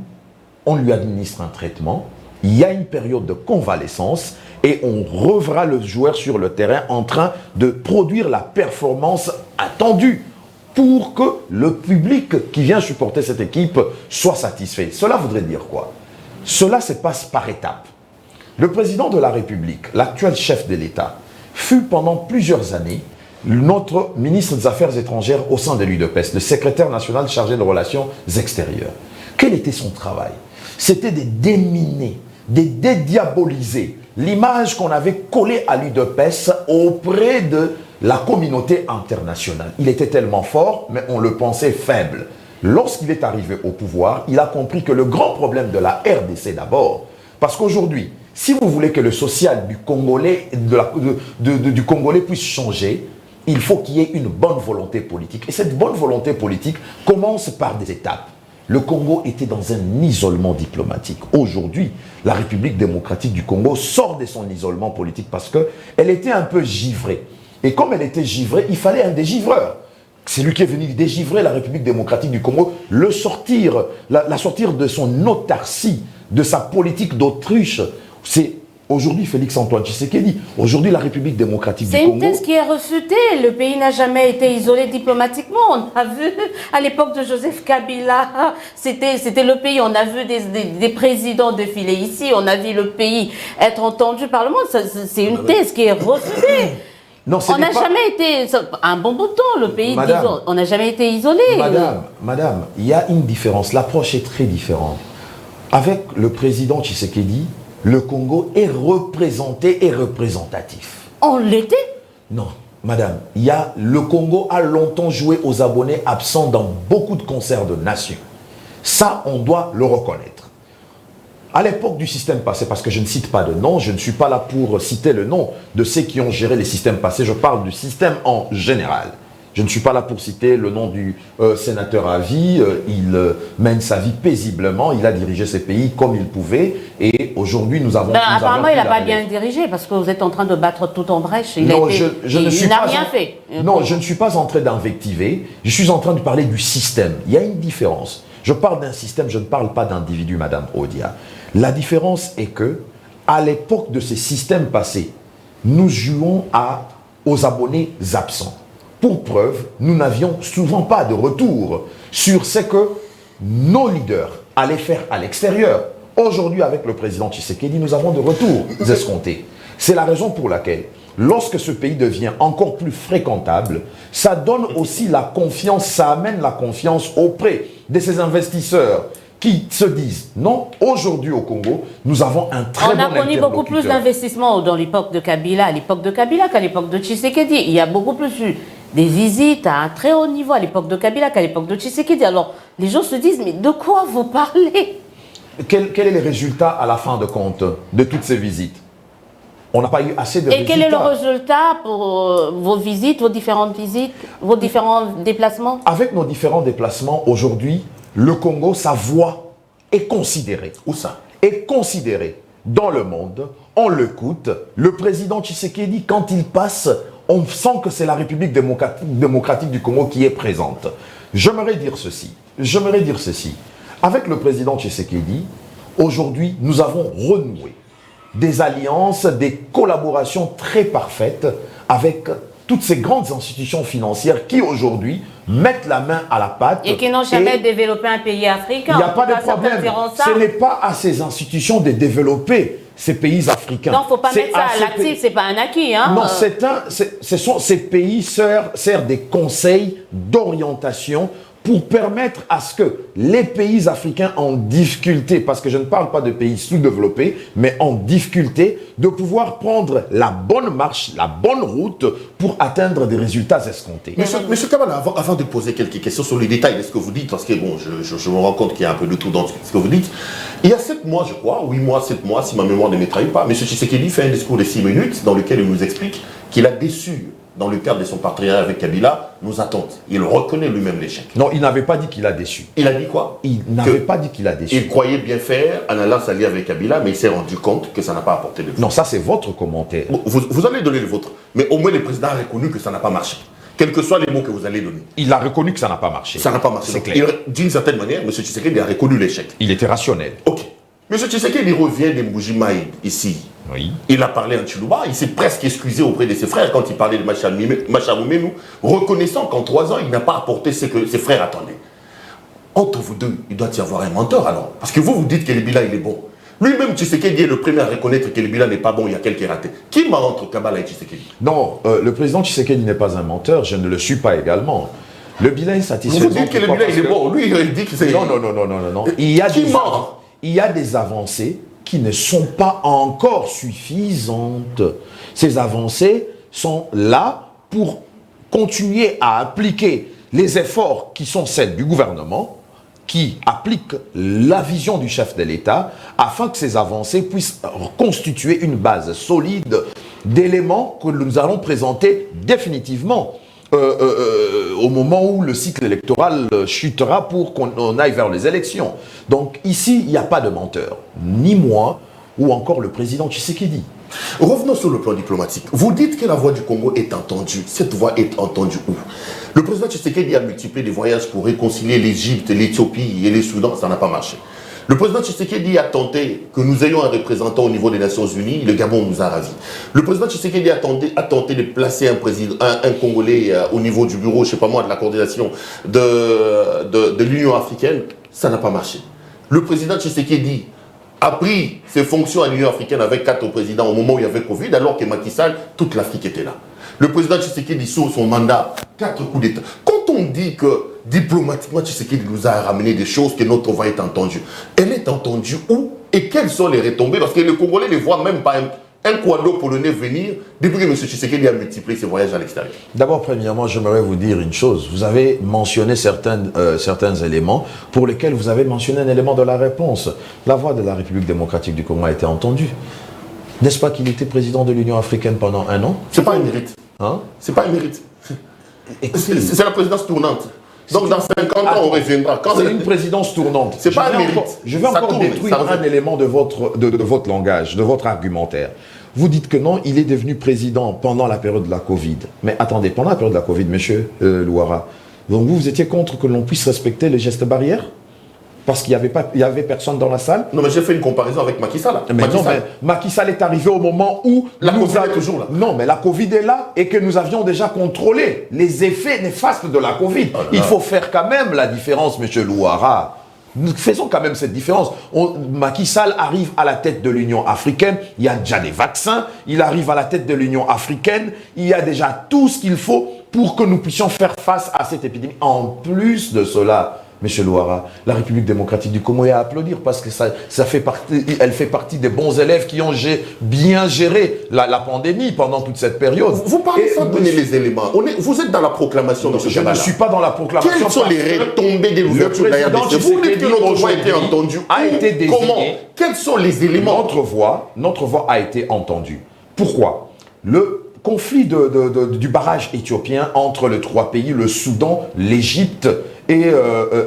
on lui administre un traitement, il y a une période de convalescence et on reverra le joueur sur le terrain en train de produire la performance attendue pour que le public qui vient supporter cette équipe soit satisfait. Cela voudrait dire quoi? Cela se passe par étapes. Le président de la République, l'actuel chef de l'État, fut pendant plusieurs années notre ministre des Affaires étrangères au sein de l'UDPS, le secrétaire national chargé de relations extérieures. Quel était son travail? C'était de déminer, de dédiaboliser l'image qu'on avait collée à l'UDPS auprès de la communauté internationale. Il était tellement fort, mais on le pensait faible. Lorsqu'il est arrivé au pouvoir, il a compris que le grand problème de la RDC d'abord, parce qu'aujourd'hui, si vous voulez que le social du Congolais, du Congolais puisse changer, il faut qu'il y ait une bonne volonté politique. Et cette bonne volonté politique commence par des étapes. Le Congo était dans un isolement diplomatique. Aujourd'hui, la République démocratique du Congo sort de son isolement politique parce qu'elle était un peu givrée. Et comme elle était givrée, il fallait un dégivreur. C'est lui qui est venu dégivrer la République démocratique du Congo, la sortir de son autarcie, de sa politique d'autruche. C'est aujourd'hui Félix-Antoine Tshisekedi. Aujourd'hui, la République démocratique du Congo... C'est une thèse qui est refutée. Le pays n'a jamais été isolé diplomatiquement. On a vu, à l'époque de Joseph Kabila, c'était le pays. On a vu des présidents défiler ici. On a vu le pays être entendu par le monde. C'est une thèse qui est refutée. Non, on n'a jamais été, un bon bout de temps, le pays, disons, on n'a jamais été isolé. Madame, il y a une différence. L'approche est très différente. Avec le président Tshisekedi, le Congo est représenté et représentatif. On l'était? Non, madame. Le Congo a longtemps joué aux abonnés absents dans beaucoup de concerts de nations. Ça, on doit le reconnaître. À l'époque du système passé, parce que je ne cite pas de nom, je ne suis pas là pour citer le nom de ceux qui ont géré les systèmes passés, je parle du système en général. Je ne suis pas là pour citer le nom du sénateur à vie. Il mène sa vie paisiblement. Il a dirigé ces pays comme il pouvait. Et aujourd'hui, nous avons... apparemment, il n'a pas bien dirigé parce que vous êtes en train de battre tout en brèche. Il n'a rien fait. Non, je ne suis pas en train d'invectiver. Je suis en train de parler du système. Il y a une différence. Je parle d'un système, je ne parle pas d'individu, Madame Odia. La différence est que, à l'époque de ces systèmes passés, nous jouons aux abonnés absents. Pour preuve, nous n'avions souvent pas de retour sur ce que nos leaders allaient faire à l'extérieur. Aujourd'hui, avec le président Tshisekedi, nous avons de retours escomptés. C'est la raison pour laquelle, lorsque ce pays devient encore plus fréquentable, ça donne aussi la confiance, ça amène la confiance auprès de ces investisseurs qui se disent, non, aujourd'hui au Congo, nous avons un très bon interlocuteur. On a connu beaucoup plus d'investissements dans l'époque de Kabila, qu'à l'époque de Tshisekedi. Il y a beaucoup plus eu des visites à un très haut niveau à l'époque de Kabila qu'à l'époque de Tshisekedi. Alors, les gens se disent, mais de quoi vous parlez? Quel est le résultat à la fin de compte de toutes ces visites? On n'a pas eu assez de résultats. Et quel est le résultat pour vos visites, vos différents déplacements? Avec nos différents déplacements, aujourd'hui, le Congo, sa voix est considérée. Où ça? Est considérée dans le monde. On l'écoute. Le président Tshisekedi, quand il passe, on sent que c'est la République démocratique du Congo qui est présente. J'aimerais dire ceci. Avec le président Tshisekedi, aujourd'hui, nous avons renoué des alliances, des collaborations très parfaites avec toutes ces grandes institutions financières qui aujourd'hui mettent la main à la pâte. Et qui n'ont jamais développé un pays africain. Il n'y a pas de problème. Ce n'est pas à ces institutions de développer ces pays africains. Non, il ne faut pas mettre ça à l'actif, ce n'est pas un acquis. Hein. Non, ces pays servent des conseils d'orientation pour permettre à ce que les pays africains en difficulté, parce que je ne parle pas de pays sous-développés, mais en difficulté, de pouvoir prendre la bonne marche, la bonne route pour atteindre des résultats escomptés. Monsieur Kabala, avant de poser quelques questions sur les détails de ce que vous dites, parce que bon, je me rends compte qu'il y a un peu de tout dans ce que vous dites, il y a 7 mois, je crois, 8 mois, 7 mois, si ma mémoire ne me trahit pas, M. Tshisekedi fait un discours de 6 minutes dans lequel il nous explique qu'il a déçu, dans le cadre de son partenariat avec Kabila, nos attentes. Il reconnaît lui-même l'échec. Non, il n'avait pas dit qu'il a déçu. Il a dit quoi? Il n'avait pas dit qu'il a déçu. Il croyait bien faire en allant s'allier avec Kabila, mais il s'est rendu compte que ça n'a pas apporté de fruits. Non, ça c'est votre commentaire. Vous allez donner le vôtre, mais au moins le président a reconnu que ça n'a pas marché. Quels que soient les mots que vous allez donner. Il a reconnu que ça n'a pas marché. Ça n'a pas marché. C'est clair. D'une certaine manière, M. Tshisekedi a reconnu l'échec. Il était rationnel. Ok. M. Tshisekedi revient de Mbuji-Maï ici. Oui. Il a parlé en Chiluba, il s'est presque excusé auprès de ses frères quand il parlait de Machamoumenu, reconnaissant qu'en 3 ans, il n'a pas apporté ce que ses frères attendaient. Entre vous deux, il doit y avoir un menteur alors. Parce que vous dites que le bilan il est bon. Lui-même, Tshisekedi est le premier à reconnaître que le bilan n'est pas bon, il y a quelques ratés. Qui ment entre Kabala et Tshisekedi? Non, le président Tshisekedi n'est pas un menteur, je ne le suis pas également. Le bilan est satisfaisant. Vous dites que le bilan il est bon, lui il dit que c'est... Non. Il y a des avancées qui ne sont pas encore suffisantes. Ces avancées sont là pour continuer à appliquer les efforts qui sont celles du gouvernement, qui applique la vision du chef de l'État, afin que ces avancées puissent constituer une base solide d'éléments que nous allons présenter définitivement au moment où le cycle électoral chutera pour qu'on aille vers les élections. Donc ici, il n'y a pas de menteur, ni moi, ou encore le président Tshisekedi. Revenons sur le plan diplomatique. Vous dites que la voix du Congo est entendue. Cette voix est entendue où? Le président Tshisekedi a multiplié des voyages pour réconcilier l'Égypte, l'Éthiopie et le Soudan, ça n'a pas marché. Le président Tshisekedi a tenté que nous ayons un représentant au niveau des Nations Unies, le Gabon nous a ravis. Le président Tshisekedi a tenté de placer un Congolais au niveau du bureau, je ne sais pas moi, de la coordination de l'Union africaine, ça n'a pas marché. Le président Tshisekedi a pris ses fonctions à l'Union africaine avec 4 présidents au moment où il y avait Covid, alors que Macky Sall, toute l'Afrique était là. Le président Tshisekedi, sous son mandat, 4 coups d'État. Quand on dit que diplomatiquement Tshisekedi nous a ramené des choses, que notre voix est entendue, elle est entendue où et quelles sont les retombées? Parce que les Congolais ne voient même pas un quadro polonais venir depuis que M. Tshisekedi a multiplié ses voyages à l'extérieur. D'abord, premièrement, j'aimerais vous dire une chose. Vous avez mentionné certains éléments pour lesquels vous avez mentionné un élément de la réponse. La voix de la République démocratique du Congo a été entendue. N'est-ce pas qu'il était président de l'Union africaine pendant 1 an? C'est pas un mérite. Hein? C'est pas un mérite. C'est la présidence tournante. Donc dans 50 ans, on reviendra. C'est une présidence tournante. C'est pas un mérite. Je vais encore détruire un élément de votre langage, de votre argumentaire. Vous dites que non, il est devenu président pendant la période de la Covid. Mais attendez, pendant la période de la Covid, monsieur Louara, donc vous étiez contre que l'on puisse respecter les gestes barrières? Parce qu'il n'y avait personne dans la salle? Non, mais j'ai fait une comparaison avec Macky Sall. Mais Macky Sall est arrivé au moment où... La Covid est toujours là. Non, mais la Covid est là et que nous avions déjà contrôlé les effets néfastes de la Covid. Oh là là. Il faut faire quand même la différence, monsieur Louara. Nous faisons quand même cette différence. Macky Sall arrive à la tête de l'Union africaine, il y a déjà des vaccins, il arrive à la tête de l'Union africaine, il y a déjà tout ce qu'il faut pour que nous puissions faire face à cette épidémie. En plus de cela, Monsieur Louara, la République démocratique du Congo est à applaudir parce que elle fait partie des bons élèves qui ont bien géré la pandémie pendant toute cette période. Vous parlez sans donner les éléments. Vous êtes dans la proclamation de ce Je ne suis pas dans la proclamation. Quelles sont les retombées de l'ouverture de la RDC? Vous dites que notre voix a été entendue. A été désigné. Comment? Quels sont les éléments? Notre voix a été entendue. Pourquoi? Le conflit du barrage éthiopien entre les trois pays, le Soudan, l'Égypte et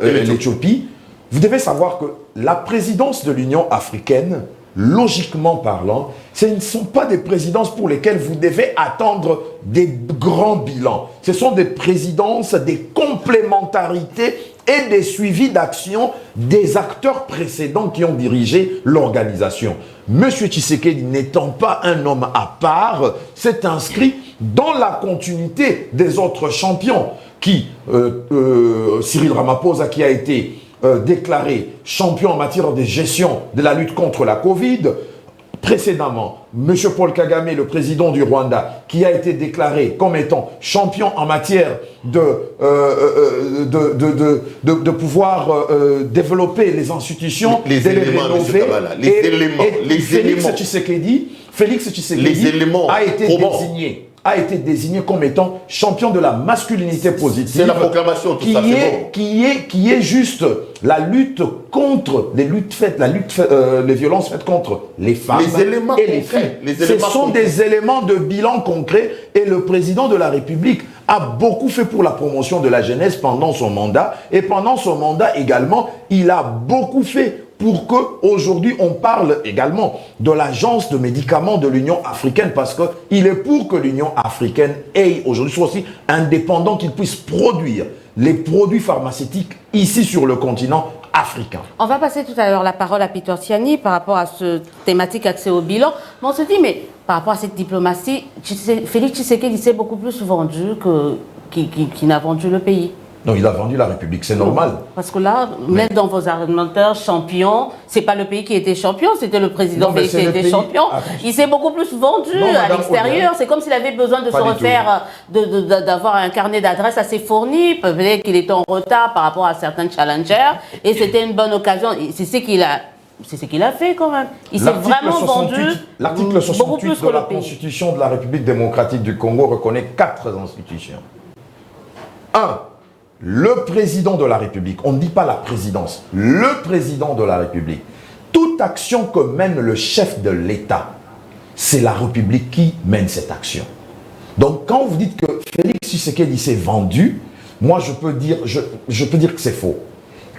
l'Éthiopie, vous devez savoir que la présidence de l'Union africaine, logiquement parlant, ce ne sont pas des présidences pour lesquelles vous devez attendre des grands bilans. Ce sont des présidences, des complémentarités et des suivis d'action des acteurs précédents qui ont dirigé l'organisation. Monsieur Tshisekedi, n'étant pas un homme à part, s'est inscrit dans la continuité des autres champions qui, Cyril Ramaphosa, qui a été déclaré champion en matière de gestion de la lutte contre la Covid. Précédemment, M. Paul Kagame, le président du Rwanda, qui a été déclaré comme étant champion en matière de pouvoir développer les institutions, les éléments, rénover. Félix Tshisekedi a été désigné comme étant champion de la masculinité positive. C'est la proclamation, tout ça, c'est bon. Qui est juste la lutte contre les violences faites contre les femmes et les filles. Ce sont des éléments de bilan concret et le président de la République a beaucoup fait pour la promotion de la jeunesse pendant son mandat et pendant son mandat également, il a beaucoup fait pour qu'aujourd'hui on parle également de l'agence de médicaments de l'Union africaine parce qu'il est pour que l'Union africaine ait aujourd'hui soit aussi indépendant, qu'il puisse produire les produits pharmaceutiques ici sur le continent africain. On va passer tout à l'heure la parole à Peter Tiani par rapport à ce thématique accès au bilan. Mais on se dit, mais par rapport à cette diplomatie, Félix Tshisekedi s'est beaucoup plus vendu qu'il n'a vendu le pays. Non, il a vendu la République, c'est normal. Parce que là, même dans vos argumentaires, champion, c'est pas le pays qui était champion, c'était le président qui était champion. Il s'est beaucoup plus vendu à l'extérieur. C'est comme s'il avait besoin de se refaire, d'avoir un carnet d'adresses assez fourni. Peut-être qu'il était en retard par rapport à certains challengers. Et c'était une bonne occasion. C'est ce qu'il a fait quand même. Il s'est vraiment vendu. L'article 68 de la Constitution de la République démocratique du Congo reconnaît 4 institutions. 1. Le président de la République, on ne dit pas la présidence, le président de la République. Toute action que mène le chef de l'État, c'est la République qui mène cette action. Donc quand vous dites que Félix Tshisekedi s'est vendu, moi je peux dire que c'est faux.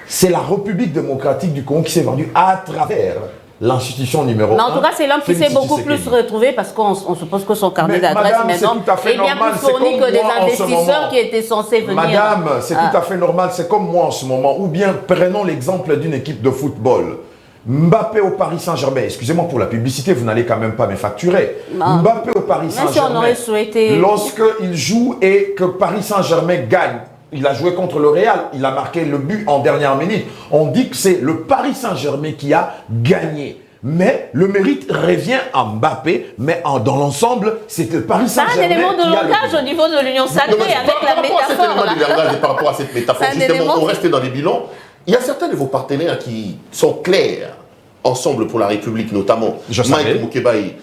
C'est la République démocratique du Congo qui s'est vendue à travers l'institution numéro 1. Mais en tout cas, c'est l'homme qui s'est beaucoup plus retrouvé parce qu'on suppose que son carnet d'adresse maintenant est bien plus fourni que des investisseurs qui étaient censés venir. Madame, c'est tout à fait normal. C'est comme moi en ce moment. Ou bien, prenons l'exemple d'une équipe de football. Mbappé au Paris Saint-Germain. Excusez-moi pour la publicité, vous n'allez quand même pas me facturer. Non. Mbappé au Paris Saint-Germain. Si on aurait souhaité. Lorsqu'il joue et que Paris Saint-Germain gagne, il a joué contre le Real, il a marqué le but en dernière minute. On dit que c'est le Paris Saint-Germain qui a gagné. Mais le mérite revient à Mbappé, mais dans l'ensemble, c'est le Paris Saint-Germain. C'est un élément de langage au niveau de l'Union sacrée avec la métaphore. Par rapport à cette métaphore, justement, on reste dans les bilans. Il y a certains de vos partenaires qui sont clairs Ensemble pour la République notamment, Mike Mukebai,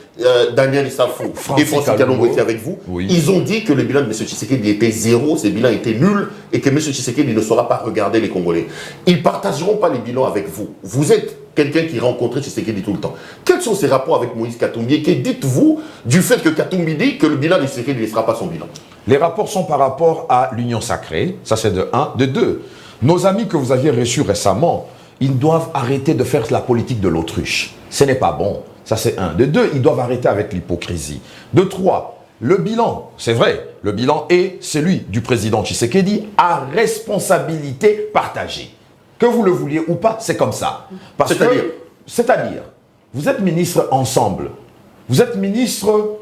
Daniel Issafou et Francis Kalongo étaient avec vous, ils ont dit que le bilan de M. Tshisekedi était zéro, ce bilan était nul et que M. Tshisekedi ne saura pas regarder les Congolais. Ils ne partageront pas les bilans avec vous. Vous êtes quelqu'un qui rencontre Tshisekedi tout le temps. Quels sont ces rapports avec Moïse Katumbi? Que dites-vous du fait que Katumbi dit que le bilan de Tshisekedi ne sera pas son bilan? Les rapports sont par rapport à l'Union sacrée, ça c'est de 1. De 2, nos amis que vous aviez reçus récemment, ils doivent arrêter de faire la politique de l'autruche. Ce n'est pas bon. Ça, c'est 1. De 2, ils doivent arrêter avec l'hypocrisie. De 3, le bilan, c'est vrai, le bilan est celui du président Tshisekedi à responsabilité partagée. Que vous le vouliez ou pas, c'est comme ça. C'est-à-dire, vous êtes ministre ensemble, vous êtes ministre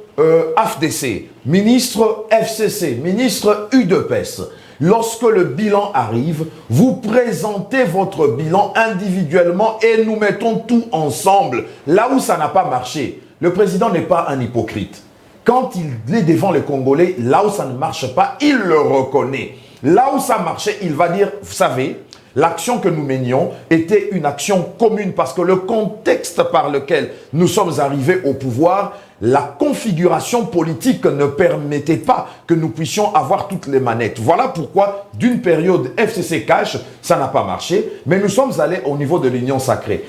AFDC, ministre FCC, ministre UDPS. Lorsque le bilan arrive, vous présentez votre bilan individuellement et nous mettons tout ensemble. Là où ça n'a pas marché, le président n'est pas un hypocrite. Quand il est devant les Congolais, là où ça ne marche pas, il le reconnaît. Là où ça marchait, il va dire, vous savez, l'action que nous menions était une action commune parce que le contexte par lequel nous sommes arrivés au pouvoir, la configuration politique ne permettait pas que nous puissions avoir toutes les manettes. Voilà pourquoi, d'une période FCC cash, ça n'a pas marché, mais nous sommes allés au niveau de l'Union sacrée.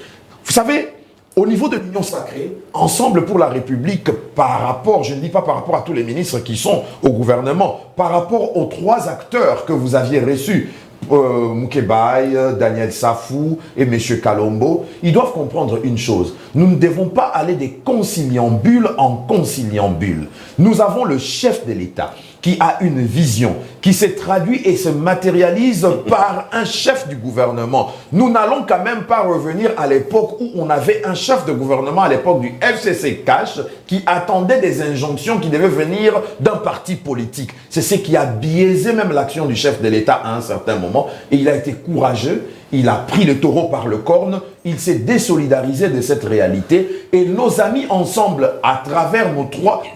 Vous savez, au niveau de l'Union sacrée, Ensemble pour la République, par rapport, je ne dis pas par rapport à tous les ministres qui sont au gouvernement, par rapport aux 3 acteurs que vous aviez reçus, Mukebai, Daniel Safou et M. Kalombo, ils doivent comprendre une chose. Nous ne devons pas aller des conciliambules en conciliambules. Nous avons le chef de l'État qui a une vision, qui se traduit et se matérialise par un chef du gouvernement. Nous n'allons quand même pas revenir à l'époque où on avait un chef de gouvernement, à l'époque du FCC Cash, qui attendait des injonctions qui devaient venir d'un parti politique. C'est ce qui a biaisé même l'action du chef de l'État à un certain moment. Et il a été courageux, il a pris le taureau par le corne, il s'est désolidarisé de cette réalité. Et nos amis Ensemble, à travers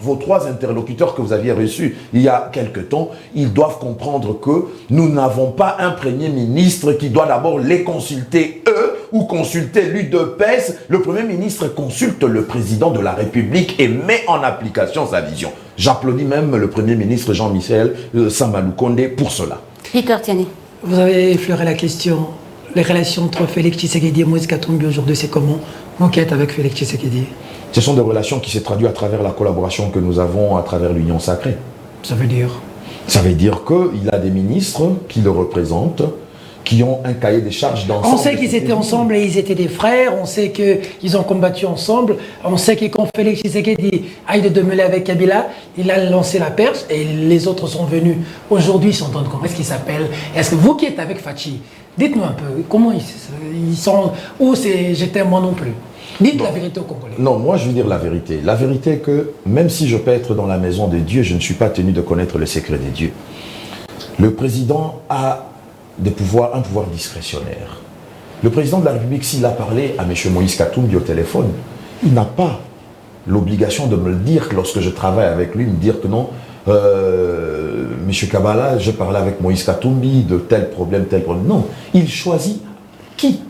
vos 3 interlocuteurs que vous aviez reçus il y a quelque temps, ils doivent comprendre que nous n'avons pas un Premier ministre qui doit d'abord les consulter eux ou consulter l'UDPS. Le Premier ministre consulte le président de la République et met en application sa vision. J'applaudis même le Premier ministre Jean-Michel Samaloukonde pour cela. Peter Tiani. Vous avez effleuré la question. Les relations entre Félix Tshisekedi et Moïse Katumbi aujourd'hui, c'est comment? Enquête avec Félix Tshisekedi. Ce sont des relations qui se traduisent à travers la collaboration que nous avons à travers l'Union sacrée. Ça veut dire? Ça veut dire qu'il a des ministres qui le représentent, qui ont un cahier des charges d'ensemble. On sait qu'ils étaient ensemble et ils étaient des frères, on sait qu'ils ont combattu ensemble, on sait que quand Félix Tshisekedi aille de mêler avec Kabila, il a lancé la perche et les autres sont venus. Aujourd'hui, ils s'entendent comment? Est-ce qu'ils s'appellent? Est-ce que vous qui êtes avec Fachi, dites-nous un peu, comment ils sont, ou c'est j'étais moi non plus? Dites la vérité aux Congolais. Non, moi je veux dire la vérité. La vérité est que même si je peux être dans la maison de Dieu, je ne suis pas tenu de connaître le secret de Dieu. Le président a un pouvoir discrétionnaire. Le président de la République, s'il a parlé à M. Moïse Katumbi au téléphone, il n'a pas l'obligation de me le dire lorsque je travaille avec lui, me dire que non, M. Kabala, je parlais avec Moïse Katumbi de tel problème. Non, il choisit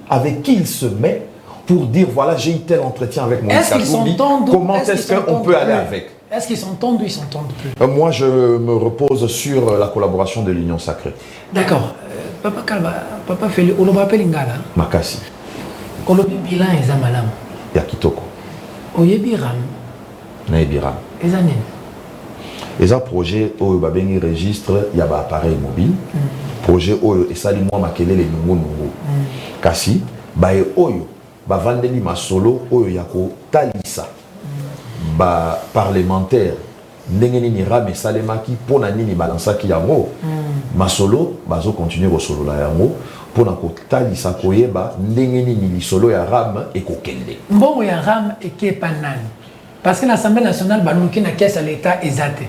avec qui il se met pour dire, voilà, j'ai eu tel entretien avec Moïse Katumbi, comment est-ce qu'on peut aller avec? Est-ce qu'ils s'entendent ou ils s'entendent plus? Moi, je me repose sur la collaboration de l'Union sacrée. D'accord. Papa Kalba, Papa Félix, on m'appelle Ingala. Makasi. Kolobi bilan eza malamu. Ya kitoko. Oyebi ram. Nayebi ram. Eza nini? Eza projet oyo babengi registre ya ba appareil mobile. Projet oyo esali mwa makelele nungu. Kasi bae oyo bavandeli masolo oyo ya kotalisa ba parlementaire ndenge nini ram esalemaki mpona nini balansaki yango masolo bazo continuer kosolola yango mpona kotalisa koyeba ndenge nini lisolo ya ram ekokende. Mbongo ya ram ekepa nani? Parce que l'Assemblée nationale baluki na caisse à l'État ezate.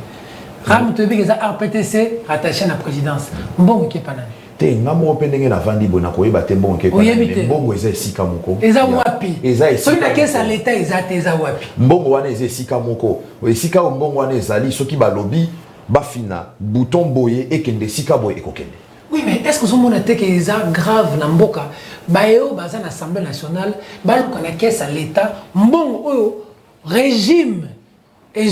Ram toyebi eza RPTC rattaché à la présidence. Mbongo ekepa nani? Te ngamo pe ndenge na vandi bona koyeba te mbongo ekepa nani. Mbongo eza esika moko. Eza wapi? Eza esika. Soki na caisse à l'État ezate eza wapi? Mbongo wana eza esika moko. Esika o mbongo wana ezali soki balobi bafina bouton boye ekende esika boye ekokende. Oui, mais est-ce que vous avez que c'est grave dans Mboka? Bayo, dans l'Assemblée nationale, bayo qu'on a caisse à l'État, bon, régime, et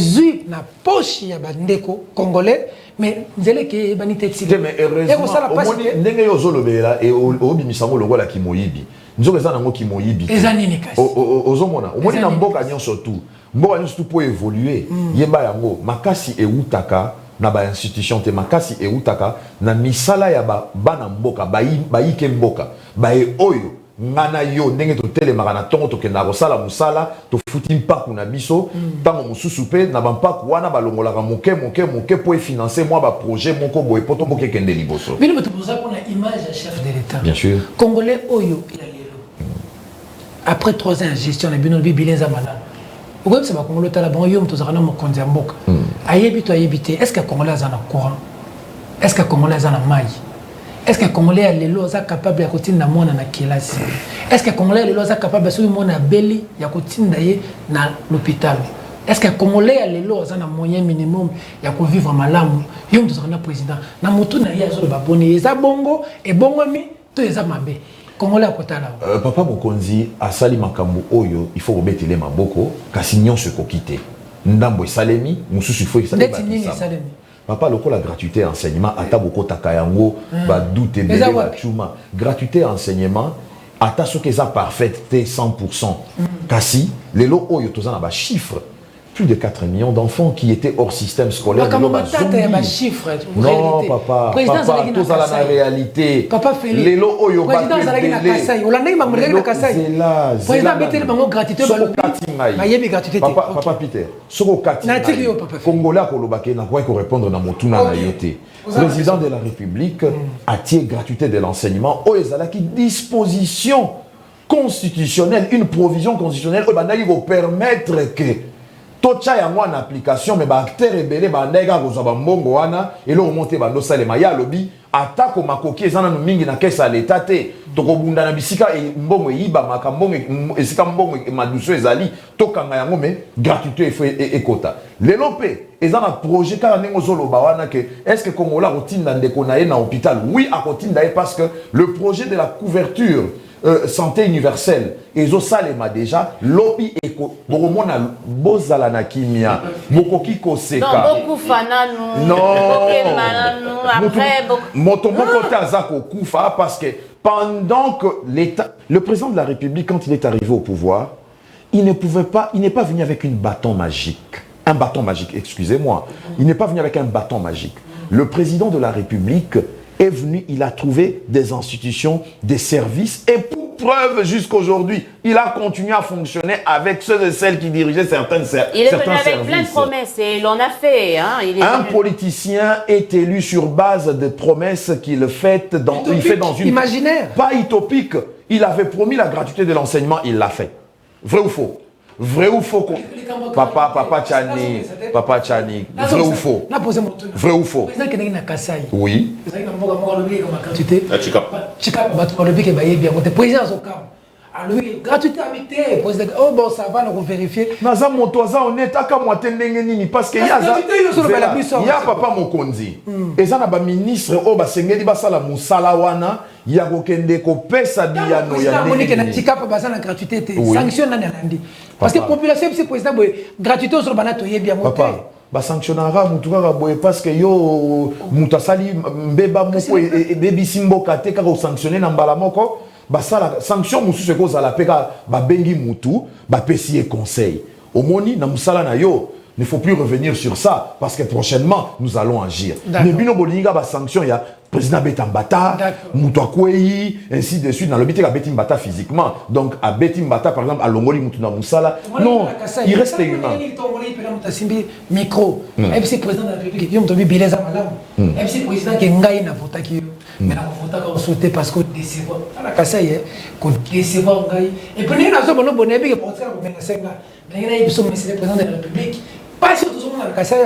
na poche ya bandeko congolais, mais vous allez que banité de mais heureusement, au ndenge yo zolobela et au bimisango longo la kimoyibi. Nous avons nango kimoyibi. Ezanini kasi. Ozomona, au moins na mboka nyon surtout. Mboka nyon surtout pour évoluer. Yeba yango makasi e utaka na ba institution te makasi e utaka na misala ya bana mboka bayi ke mboka bae oyo ngana yo ndenge to telemaka na tongo to kenda kosala musala to futi mpaku na biso tango mususu pe na bampaku wana balongolaka moke pour financer moi ba projet moko boye poto moko kende liboso. Bino beto posa pour la image du chef de l'État. Bien sûr. Congolais oyo il a lelo. Après 3 ans de gestion na bino bibileza malala. Pourquoi c'est pas Congolais tala bon yo mto zakana mokonzi ya mboka. Ayebi to ayebite est-ce que Congolais a na courant? Est-ce que Congolais a na maille? Est-ce que Congolais lelo za capable ya kotinda mona na kelasi? Est-ce que Congolais lelo za capable so mona beli ya kotinda ye na l'hôpital? Est-ce que Congolais lelo za na moyen minimum ya ko vivre malamu? Yo mto zakana président na mutu na ya zo ba boni eza bongo e bongo mi to eza mabe. Congolais akotala. Papa Mokonzi asali makambo oyo il faut obetele maboko kasi nyonso kokite. Ndambo esalemi mususu il faut esalemi. Papa lokola gratuité enseignement ata boko takayango ba doute bele ba chuma gratuité enseignement ata soki eza parfaite 100%. Kasi lelo oyo tozana ba chiffre plus de 4 millions d'enfants qui étaient hors système scolaire. Non, papa, tozala na réalité. Papa Félix. Lelo oyo ba président zalaki na Kasai. Olanda ma mreka na Kasai. Président beteli bango gratuité ba yebi gratuité. Papa Peter. Soko kati. Na tiki yo papa. Congolais kolobake na quoi répondre na motuna na yote. Président de la République a tiré gratuité de l'enseignement o ezalaki disposition constitutionnelle, une provision constitutionnelle qui va permettre que tocha yango en application mais ba acteur ebele ba ndega ko zaba mbongo wana et le remonter ba salema ya lobi atako makoki ezana no mingi na kesa l'état te toko bunda na bisika e mbongo yiba makambongo esika mbongo maduso ezali tokanga yango mais gratuité et quota lelope ezana projet kala nengo zoloba wana que est-ce que Kongola rotinda ndeko na ye na hôpital oui a rotinda parce que le projet de la couverture santé universelle et zo salema déjà lobby eko boromona bozala na kimia mokoki koseka non beaucoup fananu non après moto moko tazako kufa parce que pendant que l'état le président de la République quand il est arrivé au pouvoir il n'est pas venu avec un bâton magique, excusez-moi, il n'est pas venu avec un bâton magique. Le président de la République est venu, il a trouvé des institutions, des services, et pour preuve jusqu'aujourd'hui, il a continué à fonctionner avec ceux et celles qui dirigeaient certains services. Il est venu avec plein de promesses et il en a fait. Hein. Un politicien est élu sur base de promesses qu'il fait dans une... Imaginaire. Pas utopique. Il avait promis la gratuité de l'enseignement, il l'a fait. Vrai ou faux? Vrai ou faux? Papa Tchani, vrai ou faux? Vrai ou faux? Oui. Lui, gratuité habité, oh bon, ça va, nous vérifier. Naza motoza honnête, aka moite ndenge nini parce que ya papa Mokonzi. Eza na ba ministre o ba sengeli ba sala musala wana ya kokende ko pesa diano ya ndenge. Na tika pa basana gratuité te. Sanction na nandi. Parce que population c'est président boy gratuité sur bana to yebi ya moto. Papa, ba sanctionnera mutu kaka boy parce que yo mutasali mbeba moko e bebi simboka te kaka sanctionner na mbala moko. Basala sanction musu seko za la peka ba bengi mutu ba pesier conseil omoni na musala na yo ne faut plus revenir sur ça parce que prochainement nous allons agir mais bino bolinga ba sanction ya président Betambata mutu akwei ainsi de suite dans le biti ka Betimbata physiquement donc à Betimbata par exemple à longoli mutu na musala non il reste humain micro MC président de la République yom tobi bileza malamu MC président ke ngai na vota ki mais la vota ka sauter parce que décevoir ala kasai ko décevoir ngai et puis na zo bono bonebi ke porter ko mena senga mais ngai biso monsieur le président de la République pas sur tout monde na kasai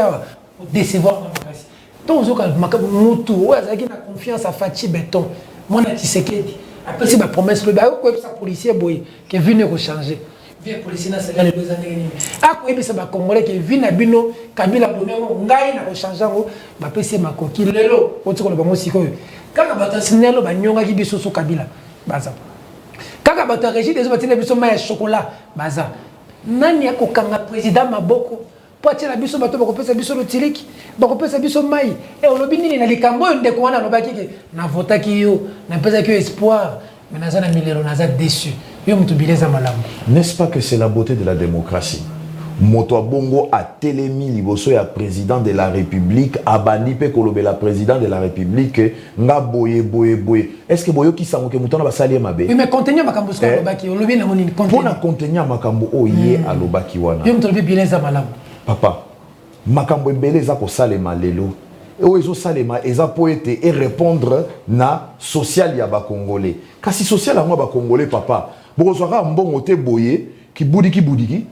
ko décevoir na kasi donc zo ka mutu azaki na confiance à Fati Beton mon Tshisekedi après c'est ma promesse le ba ko sa policier boy qui est venu rechanger Vieux policier, c'est les 2 années. Ah, quoi, mais ça va Congolais qui vit na bino, Kabila donné, ngai na changer ngo, ba pese makoki lelo, oti ko le bango siko. Kaka bata sinelo ba nyonga ki biso so Kabila. Baza. Kaka bata régime des autres biso ma chocolat, baza. Nani ya kokanga président maboko. Po atia biso bato ba kopesa biso lo tiliki, ba kopesa biso mai. E olobi nini na likambo ndeko wana lobaki ke na votaki yo, na pesa ki espoir, mais naza na milero naza déçu. N'est-ce pas que c'est la beauté de la démocratie? Moto Bongo a télémi liboso ya président de la République, abandi pe kolobe la président de la République, nga boye. Est-ce que boyo ki sango ke mutona ba salie mabe? Oui, mais contenir makambo sko lobaki, olobi na moni contenir. Pour na contenir makambo oye alobaki wana. Yo mutolobi bileza malamu. Papa, makambo ebele za ko salema lelo. Et ezo salema eza poete et répondre na social ya ba congolais. Kasi social ya ba congolais papa. Bozwaka mbongo te boye ki budiki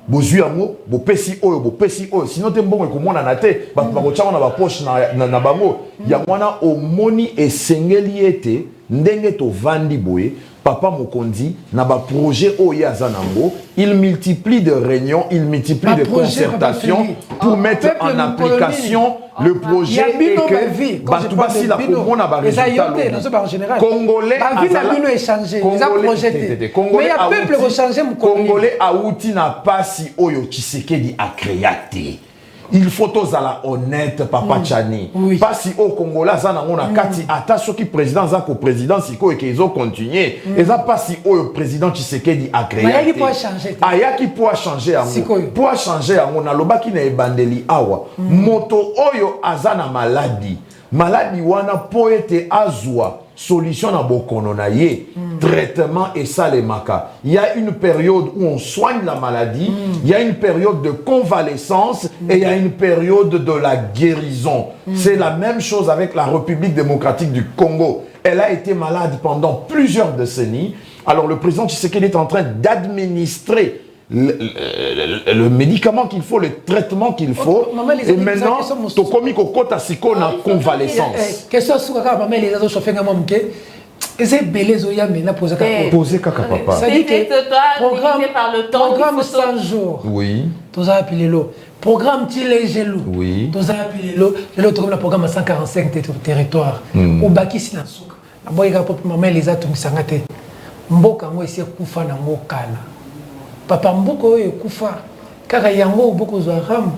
bozwi yango bopesi oyo sinon te mbongo ekomona na te bakotyango na bapoche na bango yango wana omoni esengeli ete ndenge tovandi boye papa mokonzi na projet oyo aza nango, il multiplie de réunions, il multiplie de concertations pour mettre en application le projet et que Batubasi la komona ba résultat Congolais Congolais a outi na pasi oyo Tshisekedi a créé. Il faut tous la honnête papa Tchani. Pasi au Congolais ça na ngona kati ata soki président za ko président siko et qu'ils ont continué. Et ça pasi au président Tshisekedi a créé. Ayaki pour changer. Ayaki pour changer yango. Pour changer yango na lobaki na ebandeli awa. Moto oyo azana maladie. Maladie wana poete azwa solution na bokono na ye, traitement et ça les maka. Il y a une période où on soigne la maladie, il y a une période de convalescence et il y a une période de la guérison. C'est la même chose avec la République démocratique du Congo. Elle a été malade pendant plusieurs décennies. Alors le président Tshisekedi est en train d'administrer le médicament qu'il faut, le traitement qu'il faut, et maintenant, Tokomi Kokota Siko na convalescence. Question sur la maman, les autres chauffeurs, c'est belé zoya maintenant poser kaka papa. Ça dit que programme 100 jours. Oui. Tous appelé l'eau. Programme Tilé Gelou. Oui. Tous appelé l'eau. L'autre programme 145 territoires. Au Baki Sinasuk. La boy a pour maman les atomes sangate. Mboka ngo esi kufa na ngokala. Papa mboko e kufa. Kaka yango boko zo ram.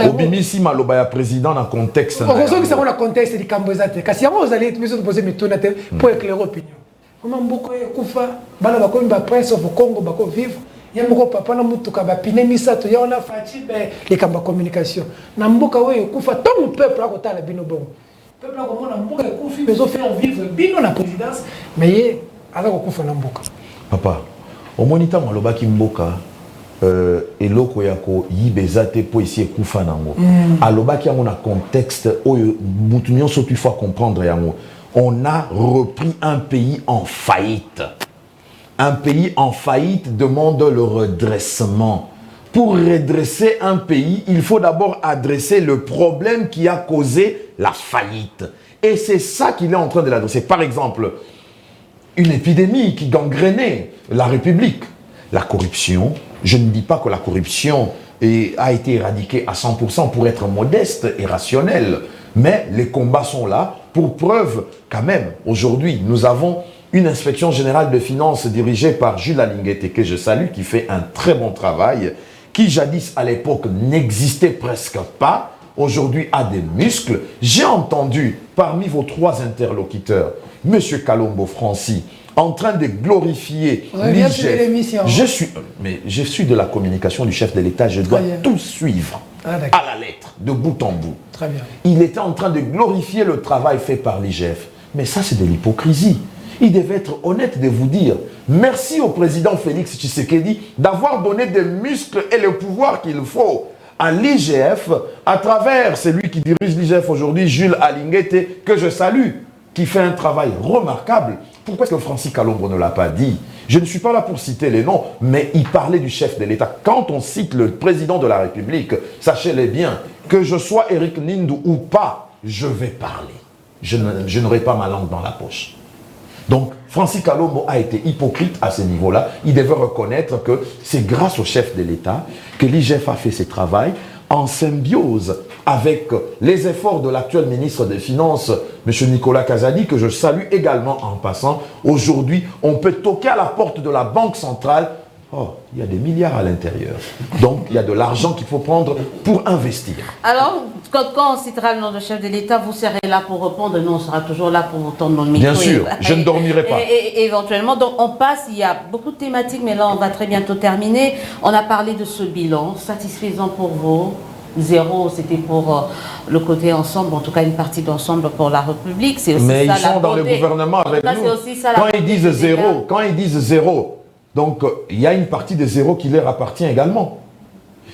Obimisi maloba ya président dans contexte. On ressent que c'est un contexte de Cambozate. Kasi yango vous allez me poser mes tours pour éclairer opinion. Comment mboko e kufa. Bana bako mba prince of Congo bako vivre. Yamoko papa na mutuka ba pinemisa to ya ona fati be les kamba communication. Na mboka we kufa tant le peuple a kotala bino bon. Peuple a komona mboka e kufi bezo faire vivre bino na présidence mais ala ko kufa na mboka. Papa, au monita malobaki mboka eloko ya ko yibezate po ici ekufa nango. Alobaki yango na contexte oyo mutu nyonso tu faut comprendre yango. On a repris un pays en faillite. Un pays en faillite demande le redressement. Pour redresser un pays, il faut d'abord adresser le problème qui a causé la faillite. Et c'est ça qu'il est en train de l'adresser. Par exemple, une épidémie qui gangrénait la République. La corruption, je ne dis pas que la corruption a été éradiquée à 100% pour être modeste et rationnel, mais les combats sont là pour preuve quand même. Aujourd'hui, nous avons une inspection générale de finances dirigée par Jules Alinguete, que je salue, qui fait un très bon travail, qui jadis à l'époque n'existait presque pas, aujourd'hui a des muscles. J'ai entendu parmi vos 3 interlocuteurs, M. Kalombo Franci, en train de glorifier l'IGF. Je suis de la communication du chef de l'État, je dois tout suivre à la lettre, de bout en bout. Très bien. Il était en train de glorifier le travail fait par l'IGF. Mais ça, c'est de l'hypocrisie. Il devait être honnête de vous dire merci au président Félix Tshisekedi d'avoir donné des muscles et le pouvoir qu'il faut à l'IGF à travers celui qui dirige l'IGF aujourd'hui, Jules Alinguete, que je salue, qui fait un travail remarquable. Pourquoi est-ce que Francis Kalombo ne l'a pas dit? Je ne suis pas là pour citer les noms, mais il parlait du chef de l'État. Quand on cite le président de la République, sachez-le bien, que je sois Eric Nindou ou pas, je vais parler. Je n'aurai pas ma langue dans la poche. Donc, Francis Kalombo a été hypocrite à ce niveau-là. Il devait reconnaître que c'est grâce au chef de l'État que l'IGF a fait ses travaux en symbiose avec les efforts de l'actuel ministre des Finances, M. Nicolas Kazadi, que je salue également en passant. Aujourd'hui, on peut toquer à la porte de la Banque centrale. Oh, il y a des milliards à l'intérieur. Donc, il y a de l'argent qu'il faut prendre pour investir. Alors, quand on citera le nom du chef de l'État, vous serez là pour répondre. Nous, on sera toujours là pour vous tendre le micro. Bien sûr, je ne dormirai pas. Et éventuellement, donc on passe, il y a beaucoup de thématiques, mais là, on va très bientôt terminer. On a parlé de ce bilan, satisfaisant pour vous. 0, c'était pour le côté ensemble, en tout cas une partie d'ensemble pour la République. Aussi mais ça, ils sont dans le gouvernement avec nous. Aussi ça, quand ils disent 0, donc il y a une partie de 0 qui leur appartient également.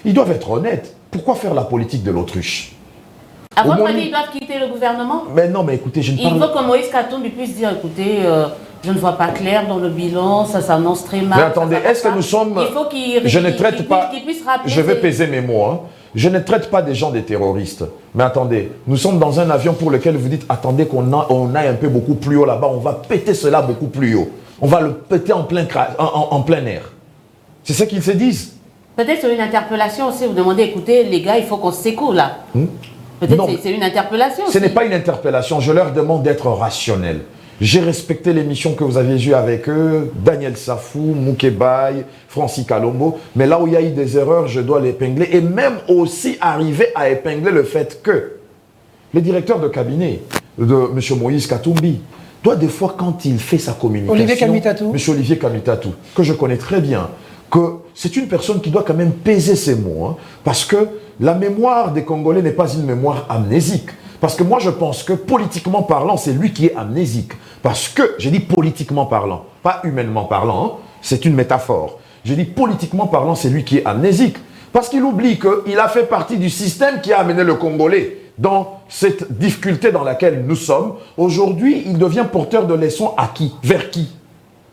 Ils doivent être honnêtes. Pourquoi faire la politique de l'autruche? À votre avis, ils doivent quitter le gouvernement? Mais non, mais écoutez, je ne parle pas... Il faut que Moïse Katumbi puisse dire, écoutez, je ne vois pas clair dans le bilan, ça s'annonce très mal. Mais attendez, est-ce que nous sommes... Il faut je ne traite pas... Je vais peser mes mots, hein. Je ne traite pas des gens des terroristes. Mais attendez, nous sommes dans un avion pour lequel vous dites, attendez qu'on aille un peu beaucoup plus haut là-bas, on va péter cela beaucoup plus haut. On va le péter en plein air. C'est ce qu'ils se disent. Peut-être sur une interpellation aussi, vous demandez, écoutez, les gars, il faut qu'on se secoue là. Peut-être c'est une interpellation. Ce n'est pas une interpellation, je leur demande d'être rationnels. J'ai respecté l'émission que vous avez eue avec eux, Daniel Safou, Moukebaye, Francis Kalombo, mais là où il y a eu des erreurs, je dois l'épingler et même aussi arriver à épingler le fait que le directeur de cabinet de M. Moïse Katumbi doit des fois, quand il fait sa communication... Olivier Kamitatou. M. Olivier Kamitatou, que je connais très bien, que c'est une personne qui doit quand même peser ses mots, hein, parce que la mémoire des Congolais n'est pas une mémoire amnésique. Parce que moi, je pense que politiquement parlant, c'est lui qui est amnésique. Parce que, j'ai dit politiquement parlant, pas humainement parlant, hein, c'est une métaphore. J'ai dit politiquement parlant, c'est lui qui est amnésique. Parce qu'il oublie qu'il a fait partie du système qui a amené le Congolais dans cette difficulté dans laquelle nous sommes. Aujourd'hui, il devient porteur de leçons à qui? Vers qui?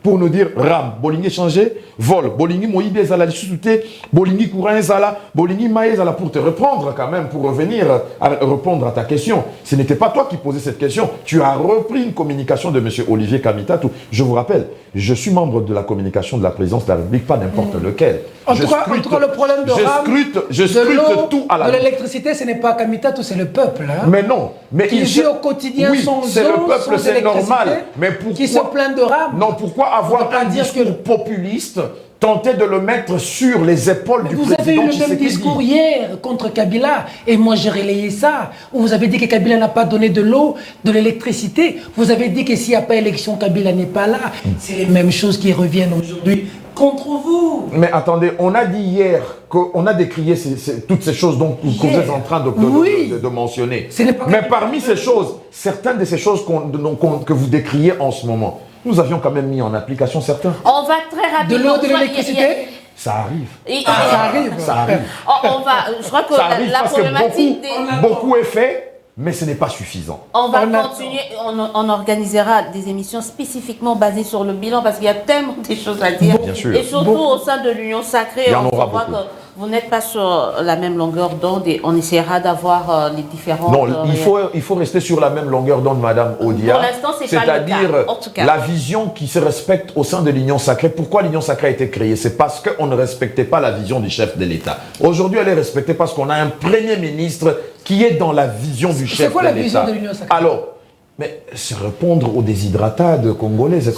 Pour nous dire, ram, bolingi changé, vol, bolingi moïbe zala lisouté, bolingi courant zala, bolingi maïe zala, pour te reprendre quand même, pour revenir à répondre à ta question. Ce n'était pas toi qui posais cette question. Tu as repris une communication de M. Olivier Kamitatou. Je vous rappelle, je suis membre de la communication de la présidence de la République, pas n'importe lequel. En tout cas, le problème de je scrute tout à la... De l'électricité, ce n'est pas Kamitatou, c'est le peuple. Hein, mais non. Mais qui vit au quotidien sans eau, c'est le peuple, c'est normal. Mais pourquoi... Qui se plaint de rame. Non, pourquoi avoir un discours populiste, tenter de le mettre sur les épaules du président Tshisekedi? Vous avez eu le même discours hier contre Kabila, et moi j'ai relayé ça, où vous avez dit que Kabila n'a pas donné de l'eau, de l'électricité. Vous avez dit que s'il n'y a pas élection, Kabila n'est pas là. C'est les mêmes choses qui reviennent aujourd'hui contre vous. Mais attendez, on a dit hier qu'on a décrié toutes ces choses que vous êtes en train de mentionner. Mais parmi ces choses, certaines de ces choses que vous décriez en ce moment, nous avions quand même mis en application certains. On va très rapidement... De l'eau, de l'électricité? Ça arrive. Ça arrive. Ça arrive. Je crois que la parce problématique... que beaucoup est fait, mais ce n'est pas suffisant. On va continuer, on organisera des émissions spécifiquement basées sur le bilan parce qu'il y a tellement de choses à dire. Bien sûr. Et surtout au sein de l'Union Sacrée, on voit que vous n'êtes pas sur la même longueur d'onde et on essaiera d'avoir les différentes... Non, il faut rester sur la même longueur d'onde, Madame Odia. Pour l'instant, c'est pas le cas. C'est-à-dire la vision qui se respecte au sein de l'Union Sacrée. Pourquoi l'Union Sacrée a été créée? C'est parce qu'on ne respectait pas la vision du chef de l'État. Aujourd'hui, elle est respectée parce qu'on a un Premier ministre qui est dans la vision du chef de l'État. C'est quoi la vision de l'Union Sacrée? Alors, mais c'est répondre aux déshydratats congolaises.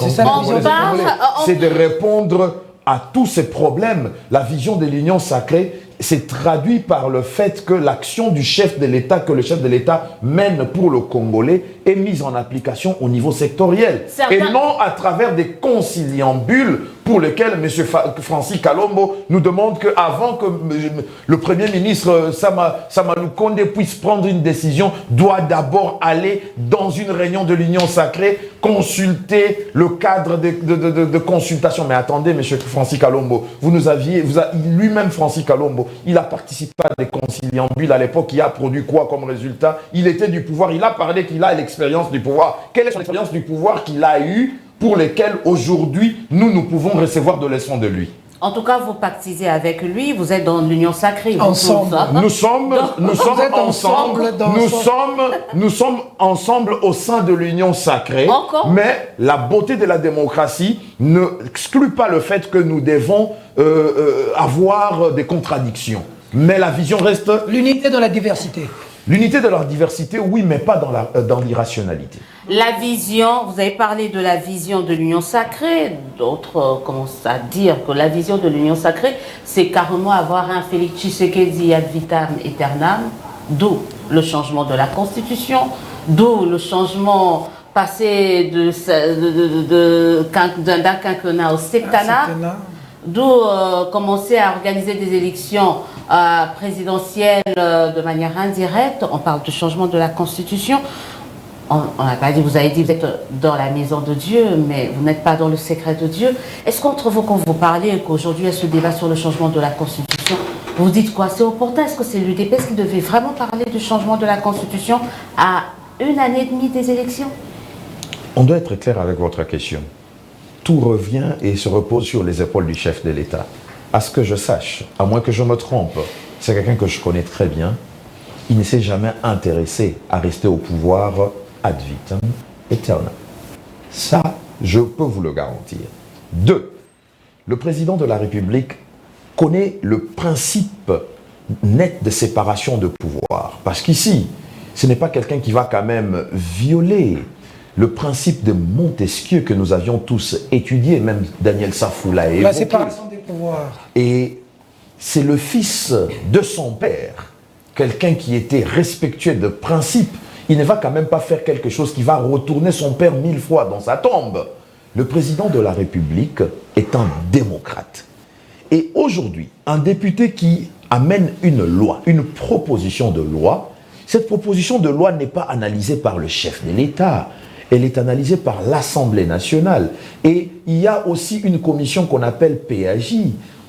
C'est de répondre à tous ces problèmes. La vision de l'Union Sacrée s'est traduite par le fait que l'action du chef de l'État, que le chef de l'État mène pour le Congolais, est mise en application au niveau sectoriel. Et non à travers des conciliambules pour lesquels M. Francis Kalombo nous demande qu'avant que le Premier ministre Samalou Kondé puisse prendre une décision, doit d'abord aller dans une réunion de l'Union Sacrée, consulter le cadre de consultation. Mais attendez, M. Francis Kalombo, lui-même Francis Kalombo, il a participé à des conciliambules à l'époque, il a produit quoi comme résultat? Il était du pouvoir, il a parlé qu'il a l'expérience du pouvoir. Quelle est son expérience du pouvoir qu'il a eue pour lesquelles aujourd'hui nous pouvons recevoir de leçons de lui? En tout cas, vous pactisez avec lui, vous êtes dans l'union sacrée. Ensemble. Nous sommes ensemble, nous sommes ensemble au sein de l'union sacrée. Encore? Mais la beauté de la démocratie n'exclut pas le fait que nous devons avoir des contradictions. Mais la vision reste... L'unité dans la diversité. L'unité de la diversité, oui, mais pas dans l'irrationalité. La vision, vous avez parlé de la vision de l'union sacrée, d'autres commencent à dire que la vision de l'union sacrée, c'est carrément avoir un Félix Tshisekedi ad vitam aeternam, d'où le changement de la Constitution, d'où le changement passé d'un quinquennat au septennat, d'où commencer à organiser des élections présidentielles de manière indirecte. On parle de changement de la Constitution. On n'a pas dit, vous avez dit, vous êtes dans la maison de Dieu, mais vous n'êtes pas dans le secret de Dieu. Est-ce qu'entre vous, quand vous parlez, qu'aujourd'hui il y a ce débat sur le changement de la Constitution, vous dites quoi? C'est opportun? Est-ce que c'est l'UDPS qui devait vraiment parler du changement de la Constitution à 1 année et demie des élections? On doit être clair avec votre question. Tout revient et se repose sur les épaules du chef de l'État. À ce que je sache, à moins que je me trompe, c'est quelqu'un que je connais très bien. Il ne s'est jamais intéressé à rester au pouvoir ad vitam aeternam. Ça, je peux vous le garantir. 2. Le président de la République connaît le principe net de séparation de pouvoir. Parce qu'ici, ce n'est pas quelqu'un qui va quand même violer le principe de Montesquieu que nous avions tous étudié, même Daniel Safou l'a évoqué. La séparation des pouvoirs. Et c'est le fils de son père, quelqu'un qui était respectueux de principe. Il ne va quand même pas faire quelque chose qui va retourner son père 1000 fois dans sa tombe. Le président de la République est un démocrate. Et aujourd'hui, un député qui amène une loi, une proposition de loi, cette proposition de loi n'est pas analysée par le chef de l'État. Elle est analysée par l'Assemblée nationale. Et il y a aussi une commission qu'on appelle PAJ,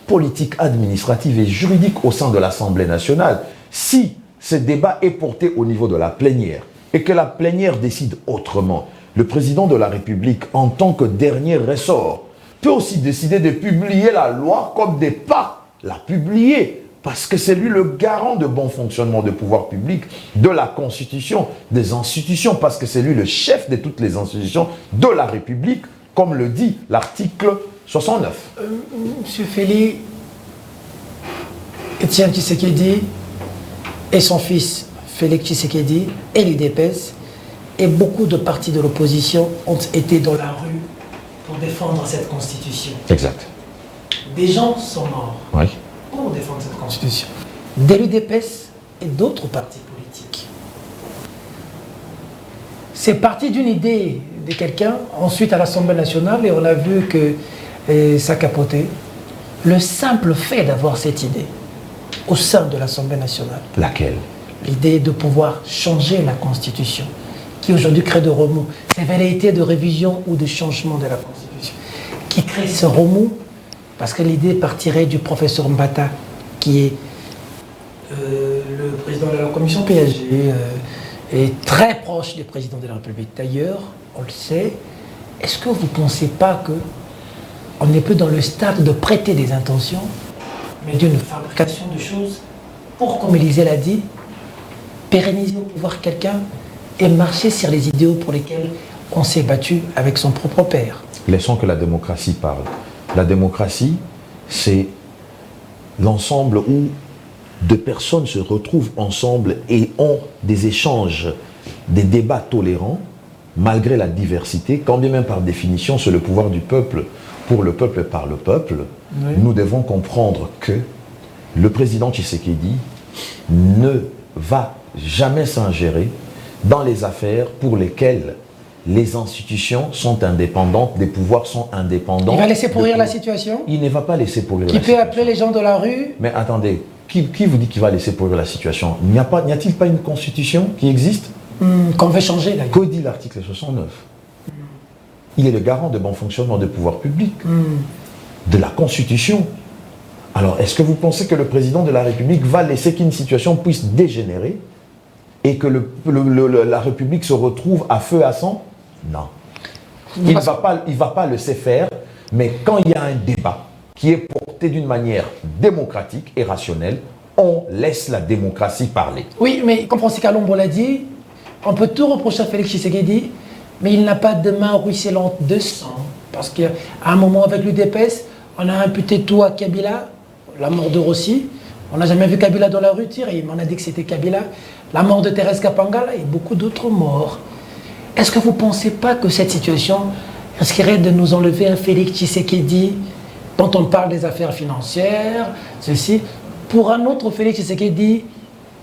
politique administrative et juridique au sein de l'Assemblée nationale. Si ce débat est porté au niveau de la plénière et que la plénière décide autrement, le président de la République, en tant que dernier ressort, peut aussi décider de publier la loi comme de pas la publier. Parce que c'est lui le garant de bon fonctionnement des pouvoirs publics, de la Constitution, des institutions, parce que c'est lui le chef de toutes les institutions de la République, comme le dit l'article 69. Monsieur Félix, Étienne Tshisekedi et son fils Félix Tshisekedi et l'UDPS et beaucoup de partis de l'opposition ont été dans la rue pour défendre cette Constitution. Exact. Des gens sont morts. Oui. Pour défendre cette Constitution. De l'UDPS et d'autres partis politiques. C'est parti d'une idée de quelqu'un, ensuite à l'Assemblée nationale, et on a vu que ça capotait. Le simple fait d'avoir cette idée au sein de l'Assemblée nationale. Laquelle? L'idée de pouvoir changer la Constitution, qui aujourd'hui crée de remous. Ces velléités de révision ou de changement de la Constitution, qui crée ce remous. Parce que l'idée partirait du professeur Mbata, qui est le président de la commission PSG, est très proche du président de la République. D'ailleurs, on le sait, est-ce que vous ne pensez pas qu'on n'est plus dans le stade de prêter des intentions, mais d'une fabrication de choses pour, comme Élisée l'a dit, pérenniser au pouvoir quelqu'un et marcher sur les idéaux pour lesquels on s'est battu avec son propre père? Laissons que la démocratie parle. La démocratie, c'est l'ensemble où deux personnes se retrouvent ensemble et ont des échanges, des débats tolérants, malgré la diversité, quand bien même par définition, c'est le pouvoir du peuple, pour le peuple et par le peuple. Oui. Nous devons comprendre que le président Tshisekedi ne va jamais s'ingérer dans les affaires pour lesquelles les institutions sont indépendantes, les pouvoirs sont indépendants. Il va laisser pourrir la situation? Il ne va pas laisser pourrir la situation. Qui peut appeler les gens de la rue? Mais attendez, qui vous dit qu'il va laisser pourrir la situation? N'y a-t-il pas une constitution qui existe? Qu'on veut changer d'ailleurs. Que dit l'article 69? Il est le garant de bon fonctionnement des pouvoirs publics, de la constitution. Alors, est-ce que vous pensez que le président de la République va laisser qu'une situation puisse dégénérer et que la République se retrouve à feu à sang? Non. Il ne va pas laisser faire, mais quand il y a un débat, qui est porté d'une manière démocratique et rationnelle, on laisse la démocratie parler. Oui, mais comme Francis Kalombo l'a dit, on peut tout reprocher à Félix Tshisekedi, mais il n'a pas de main ruisselante de sang. Parce qu'à un moment, avec l'UDPS, on a imputé tout à Kabila, la mort de Rossi. On n'a jamais vu Kabila dans la rue tirer, on a dit que c'était Kabila. La mort de Thérèse Kapangala et beaucoup d'autres morts. Est-ce que vous ne pensez pas que cette situation risquerait de nous enlever un Félix Tshisekedi dont on parle des affaires financières, ceci, pour un autre Félix Tshisekedi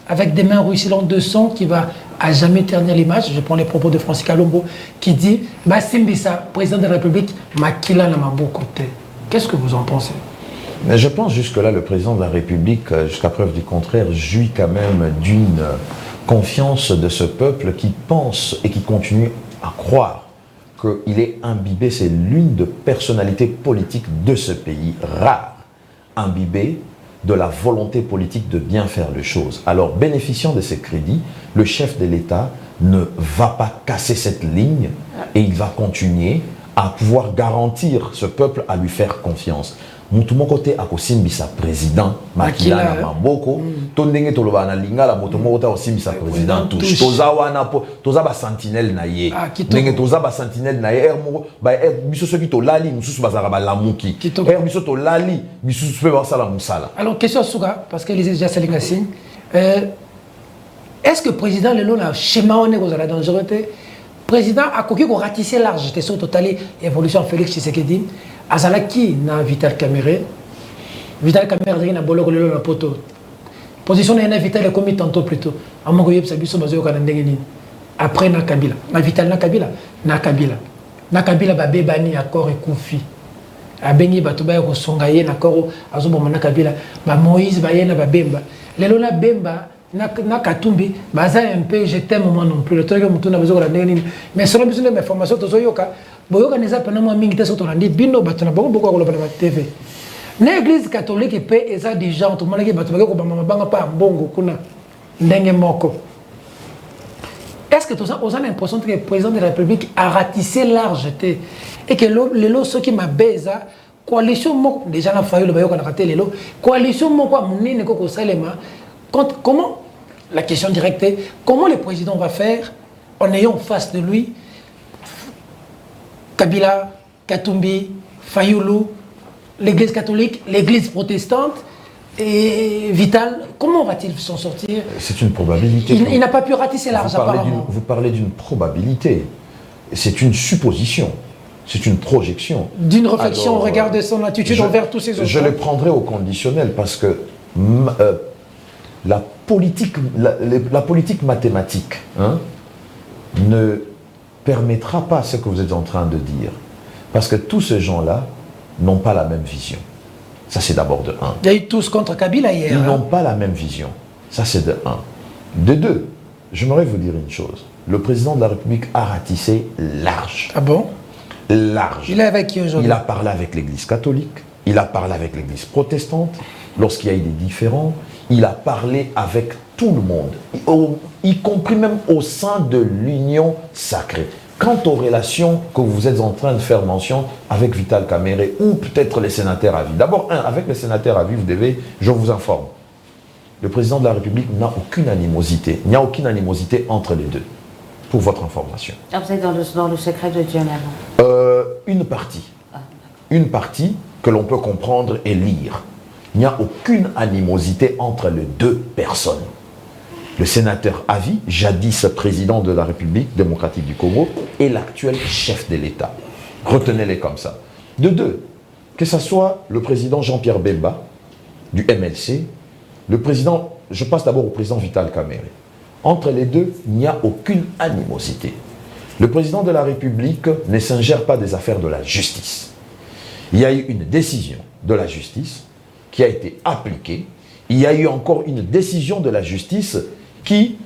avec des mains ruisselantes de sang qui va à jamais ternir l'image? Je prends les propos de Francis Kalombo qui dit « Basimbisa, président de la République, Makila n'a pas beaucoup côté ». Qu'est-ce que vous en pensez? Mais je pense jusque-là, le président de la République, jusqu'à preuve du contraire, jouit quand même d'une confiance de ce peuple qui pense et qui continue à croire qu'il est imbibé, c'est l'une des personnalités politiques de ce pays, rare, imbibé de la volonté politique de bien faire les choses. Alors, bénéficiant de ces crédits, le chef de l'État ne va pas casser cette ligne et il va continuer à pouvoir garantir ce peuple à lui faire confiance. Mutu moko te akosimbisa président Makila na maboko to ndenge toloba na lingala moto moko te akosimbisa président touche toza wana po toza ba sentinelle na ye ndenge toza ba sentinelle na ye moko ba biso soki to lali mususu bazaka ba lamuki biso to lali mususu pe ba sala musala. Alors question Souga parce que les déjà Salinga signe est-ce que président lelo na schéma on est la dangerosité président a koki ko ratisser large te so totali évolution Félix Tshisekedi Azalaki na Vital Kamerhe. Vital Kamerhe na boloko lelo na poto. Position na Vital est commis tantôt plutôt. Amongo yeb sabiso bazo kana ndenge nini. Après na Kabila. Na Vital na Kabila. Na Kabila. Na Kabila ba bebani accord ekufi. Abengi bato ba ko songa ye na koro azoboma na Kabila. Ba Moïse ba ye na ba Bemba. Lelo na Bemba na Katumbi baza un peu je t'aime moi non plus. Le truc que mutuna bazo kana ndenge nini. Mais selon biso les informations tozoyoka boyoka neza pena mwa mingi te soto landi bino batuna bongo boko ko loba TV. Na église catholique pe eza déjà to malaki bato bakoko ba mama banga pa mbongo kuna ndenge moko. Est-ce que vous avez l'impression que le président de la République a ratissé large et que les ceux qui m'abaissent coalition déjà la faille le bayo kana raté lelo coalition moko munene ko salema comment la question directe est comment le président va faire en ayant en face de lui Kabila, Katumbi, Fayoulou, l'église catholique, l'église protestante et Vital, comment va-t-il s'en sortir? C'est une probabilité. Il n'a pas pu ratisser large apparemment. Vous parlez d'une probabilité. C'est une supposition. C'est une projection. D'une réflexion au regard de son attitude envers tous ces autres. Je le prendrai au conditionnel parce que la politique mathématique ne permettra pas ce que vous êtes en train de dire. Parce que tous ces gens-là n'ont pas la même vision. Ça, c'est d'abord de un. Il y a eu tous contre Kabila hier. Ils n'ont pas la même vision. Ça, c'est de un. De deux, j'aimerais vous dire une chose. Le président de la République a ratissé large. Ah bon? Large. Il est avec qui aujourd'hui? Il a parlé avec l'Église catholique. Il a parlé avec l'Église protestante. Lorsqu'il y a eu des différends, il a parlé avec tout le monde, y compris même au sein de l'Union sacrée. Quant aux relations que vous êtes en train de faire mention avec Vital Kamerhe ou peut-être les sénateurs à vie. D'abord, avec les sénateurs à vie, je vous informe, le président de la République n'a aucune animosité. Il n'y a aucune animosité entre les deux, pour votre information. Ah, vous êtes dans le secret de Dieu maintenant? Une partie. Une partie que l'on peut comprendre et lire. Il n'y a aucune animosité entre les deux personnes. Le sénateur à vie, jadis président de la République démocratique du Congo, et l'actuel chef de l'État. Retenez-les comme ça. De deux, que ce soit le président Jean-Pierre Bemba, du MLC, le président, je passe d'abord au président Vital Kamerhe. Entre les deux, il n'y a aucune animosité. Le président de la République ne s'ingère pas des affaires de la justice. Il y a eu une décision de la justice qui a été appliquée. Il y a eu encore une décision de la justice qui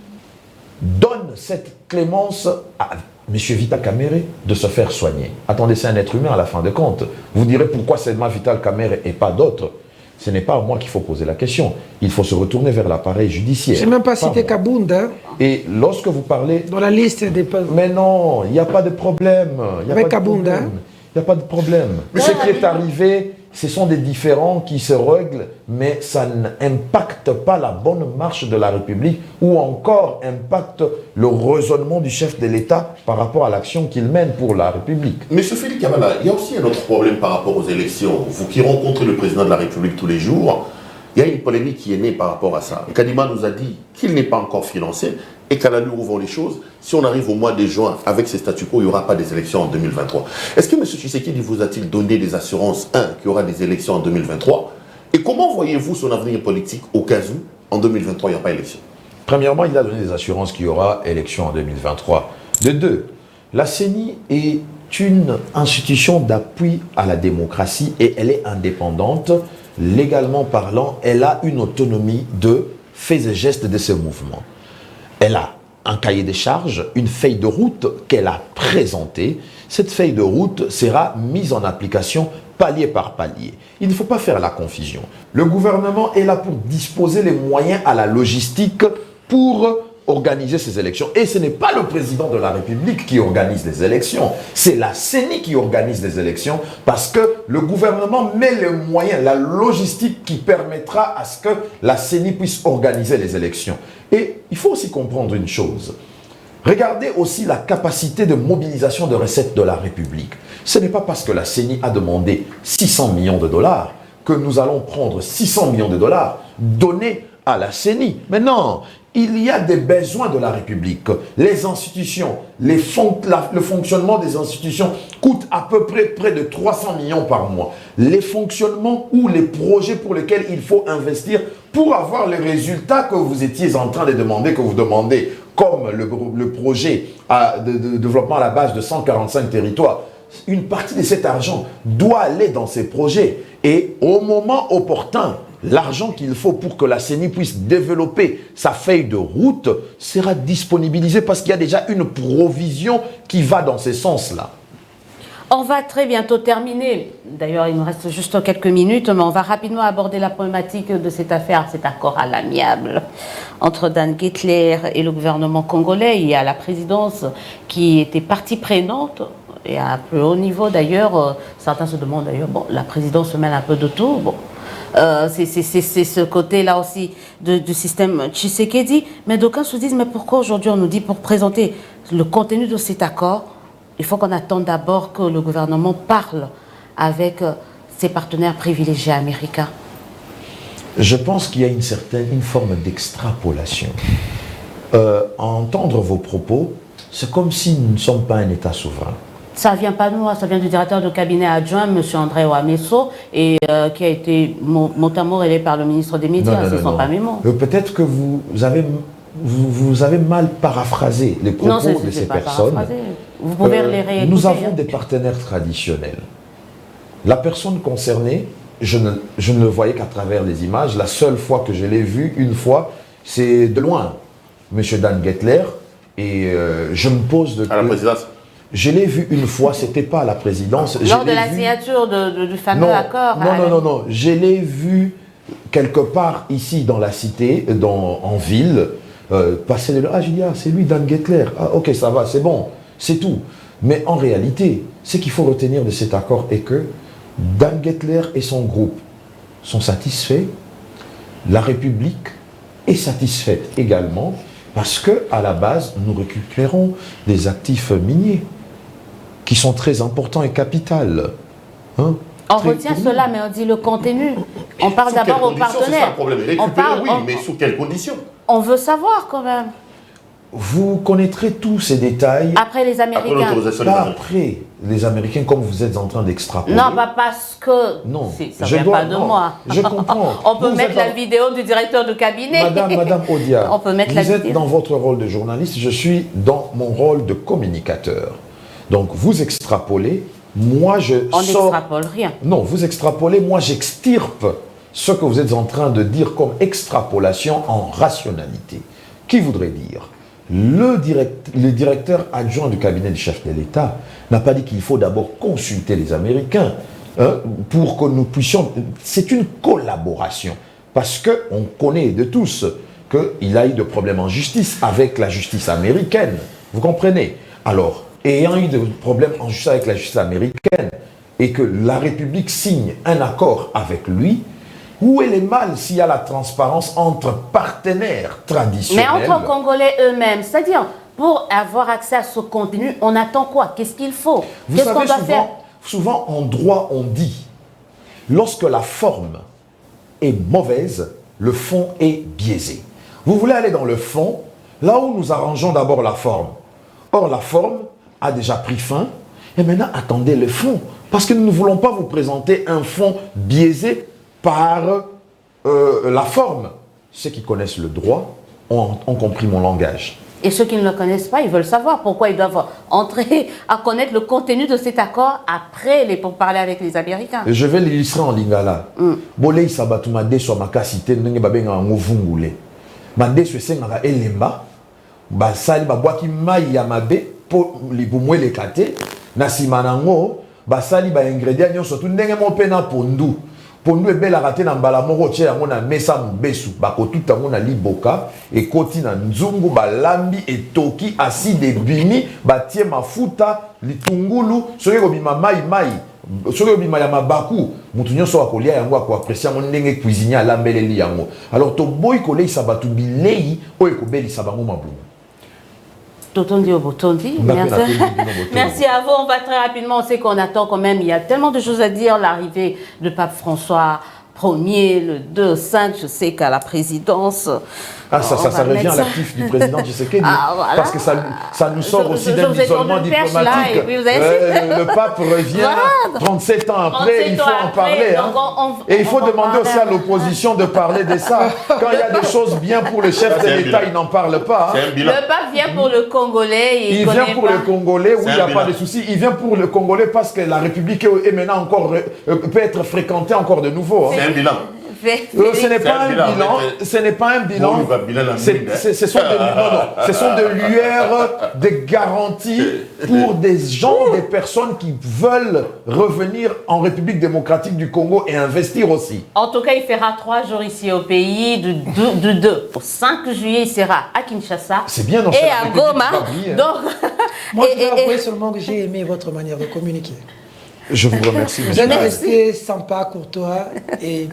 donne cette clémence à M. Vital Kamerhe de se faire soigner. Attendez, c'est un être humain à la fin de compte. Vous direz pourquoi seulement Vital Kamerhe et pas d'autres. Ce n'est pas à moi qu'il faut poser la question. Il faut se retourner vers l'appareil judiciaire. Je n'ai même pas cité Kabunda. Et lorsque vous parlez... Dans la liste des... Mais non, il n'y a pas de problème. Avec Kabunda. Il n'y a pas de problème. Ce qui est arrivé, ce sont des différends qui se règlent, mais ça n'impacte pas la bonne marche de la République ou encore impacte le raisonnement du chef de l'État par rapport à l'action qu'il mène pour la République. Monsieur Félix Kamala, il y a aussi un autre problème par rapport aux élections. Vous qui rencontrez le président de la République tous les jours, il y a une polémique qui est née par rapport à ça. Kadima nous a dit qu'il n'est pas encore financé et qu'à l'allure où vont les choses, si on arrive au mois de juin avec ces statu quo, il n'y aura pas des élections en 2023. Est-ce que M. Tshisekedi vous a-t-il donné des assurances, qu'il y aura des élections en 2023? Et comment voyez-vous son avenir politique au cas où, en 2023, il n'y a pas d'élection? Premièrement, il a donné des assurances qu'il y aura élection en 2023. De deux, la CENI est une institution d'appui à la démocratie et elle est indépendante. Légalement parlant, elle a une autonomie de faits et gestes de ce mouvement. Elle a un cahier des charges, une feuille de route qu'elle a présentée. Cette feuille de route sera mise en application palier par palier. Il ne faut pas faire la confusion. Le gouvernement est là pour disposer les moyens à la logistique pour organiser ces élections. Et ce n'est pas le président de la République qui organise les élections, c'est la CENI qui organise les élections parce que le gouvernement met les moyens, la logistique qui permettra à ce que la CENI puisse organiser les élections. Et il faut aussi comprendre une chose. Regardez aussi la capacité de mobilisation de recettes de la République. Ce n'est pas parce que la CENI a demandé 600 millions de dollars que nous allons prendre 600 millions de dollars donnés à la CENI. Mais non, il y a des besoins de la République. Les institutions, le fonctionnement des institutions coûte à peu près de 300 millions par mois. Les fonctionnements ou les projets pour lesquels il faut investir pour avoir les résultats que vous étiez en train de demander, que vous demandez, comme le projet de développement à la base de 145 territoires. Une partie de cet argent doit aller dans ces projets. Et au moment opportun, l'argent qu'il faut pour que la CENI puisse développer sa feuille de route sera disponibilisé parce qu'il y a déjà une provision qui va dans ce sens-là. On va très bientôt terminer. D'ailleurs, il nous reste juste quelques minutes, mais on va rapidement aborder la problématique de cette affaire, cet accord à l'amiable entre Dan Geithler et le gouvernement congolais. Il y a la présidence qui était partie prenante. Et à un plus haut niveau d'ailleurs, certains se demandent d'ailleurs, bon, la présidence se mêle un peu de tout. Bon, c'est ce côté-là aussi du système Tshisekedi. Mais d'aucuns se disent, mais pourquoi aujourd'hui on nous dit pour présenter le contenu de cet accord, il faut qu'on attende d'abord que le gouvernement parle avec ses partenaires privilégiés américains? Je pense qu'il y a une forme d'extrapolation. Entendre vos propos, c'est comme si nous ne sommes pas un État souverain. Ça ne vient pas de moi, ça vient du directeur de cabinet adjoint, M. André Ouamesso, et qui a été mot à mot relayé par le ministre des Médias. Ce ne sont pas mes mots. Peut-être que vous avez mal paraphrasé les propos de ces personnes. Vous pouvez les réécouter. Nous avons des partenaires traditionnels. La personne concernée, je ne le voyais qu'à travers les images. La seule fois que je l'ai vu, une fois, c'est de loin, M. Dan Geithler, et je me pose de... À la présidence. Je l'ai vu une fois, c'était pas à la présidence. Lors de la signature du fameux accord. Non. Je l'ai vu quelque part ici dans la cité, en ville, passer de là. Ah, j'ai dit, c'est lui, Dan Geithler. Ah, ok, ça va, c'est bon, c'est tout. Mais en réalité, ce qu'il faut retenir de cet accord est que Dan Geithler et son groupe sont satisfaits. La République est satisfaite également parce qu'à la base, nous récupérons des actifs miniers qui sont très importants et capitals. On retient cela, mais on dit le contenu. On parle d'abord aux partenaires. C'est ça le problème. Mais sous quelles conditions? On veut savoir quand même. Vous connaîtrez tous ces détails. Après les Américains. Après les Américains, comme vous êtes en train d'extrapoler. Non, pas parce que non, ça ne vient pas de moi. Je comprends. On peut mettre la vidéo du directeur de cabinet. Madame Odia, on peut mettre vous êtes dans votre rôle de journaliste, je suis dans mon rôle de communicateur. Donc vous extrapolez, moi je On n'extrapole rien. Non, vous extrapolez, moi j'extirpe ce que vous êtes en train de dire comme extrapolation en rationalité. Qui voudrait dire le directeur adjoint du cabinet du chef de l'État n'a pas dit qu'il faut d'abord consulter les Américains pour que nous puissions... C'est une collaboration. Parce qu'on connaît de tous qu'il a eu de problèmes en justice avec la justice américaine. Vous comprenez? Alors, ayant eu des problèmes en justice avec la justice américaine, et que la République signe un accord avec lui, où est le mal s'il y a la transparence entre partenaires traditionnels? Mais entre Congolais eux-mêmes, c'est-à-dire, pour avoir accès à ce contenu, on attend quoi? Qu'est-ce qu'il faut? Vous Qu'est-ce qu'on savez, doit faire? souvent en droit, on dit, lorsque la forme est mauvaise, le fond est biaisé. Vous voulez aller dans le fond, là où nous arrangeons d'abord la forme. Or, la forme a déjà pris fin, et maintenant, attendez le fond. Parce que nous ne voulons pas vous présenter un fond biaisé par la forme. Ceux qui connaissent le droit ont compris mon langage. Et ceux qui ne le connaissent pas, ils veulent savoir pourquoi ils doivent entrer à connaître le contenu de cet accord après pour parler avec les Américains. Je vais l'illustrer en lingala. Bolei sabatu madeso makasite ndenge babenga ngovungule. Madeso esengaka elemba basali babwaki mai ya mabe po libumwe lekate na sima nango basali ba ingrédients nyonso tu ndenge mo pena pondu. Pondu ebelaka te na mbala moko tie yango na mesa mobesu bakotuta yango na liboka ekoti na nzungu balambi etoki aside ebimi batie mafuta litungulu soki kobima mai soki kobima ya mabaku mutu nyonso akolia yango akoaprecia yango ndenge cuisinier alambeleli yango. Alors toboyi koleisa bato bilei oyo ekobelisa bango mabumu. Totondi Obotondi, merci. Merci à vous. On va très rapidement. On sait qu'on attend quand même. Il y a tellement de choses à dire. L'arrivée de Pape François Ier, le 2, 5. Je sais qu'à la présidence. Ah, ça revient à l'actif du président Tshisekedi. Voilà. Parce que ça nous sort aussi d'un isolement diplomatique. Là, et puis vous avez... le pape revient voilà. 37 ans après, il faut en parler. Et il faut demander aussi à l'opposition de parler de ça. Quand il y a des choses bien pour le chef de l'État, il n'en parle pas. Le pape vient pour le Congolais. Il vient pour le Congolais, oui, il n'y a pas de souci. Il vient pour le Congolais parce que la République est maintenant encore, peut être fréquentée encore de nouveau. C'est un bilan. Ce n'est pas un bilan, ce n'est pas un bilan, ce sont des lueurs de garantie pour des gens, des personnes qui veulent revenir en République démocratique du Congo et investir aussi. En tout cas, il fera 3 jours ici au pays, du 2 au 5 juillet, il sera à Kinshasa c'est bien dans et à Goma. Donc, moi, je dois avouer seulement que j'ai aimé votre manière de communiquer. Je vous remercie. Vous êtes resté sympa, courtois et...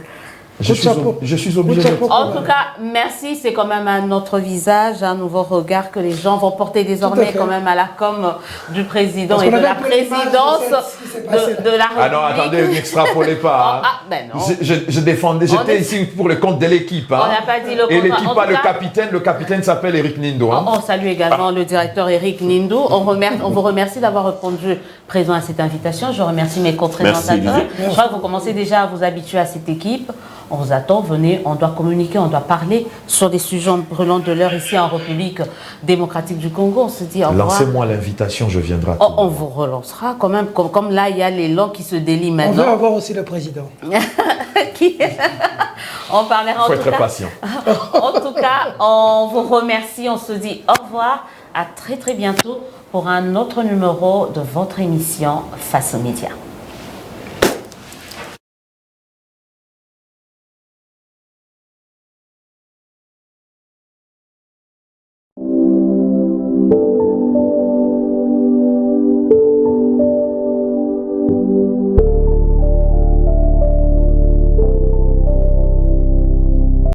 Je suis obligé de... En tout cas, merci. C'est quand même un autre visage, un nouveau regard que les gens vont porter désormais quand même à la com du président et de la présidence de la République. Ah non, attendez, n'extrapolez pas. Hein. Ah, ben non. Je défendais, j'étais ici pour le compte de l'équipe. Hein. On n'a pas dit le compte. Et l'équipe a le capitaine s'appelle Eric Nindo. Hein. On salue également le directeur Eric Nindo. On vous remercie d'avoir répondu présent à cette invitation. Je remercie mes co-présentateurs. Je crois que vous commencez déjà à vous habituer à cette équipe. On vous attend, venez, on doit communiquer, on doit parler sur des sujets brûlants de l'heure ici en République démocratique du Congo. On se dit au revoir. Lancez-moi l'invitation, je viendrai. On vous relancera quand même, comme là il y a l'élan qui se délie maintenant. On veut avoir aussi le président. On parlera en tout cas. Il faut être patient. En tout cas, on vous remercie, on se dit au revoir, à très très bientôt pour un autre numéro de votre émission Face aux médias.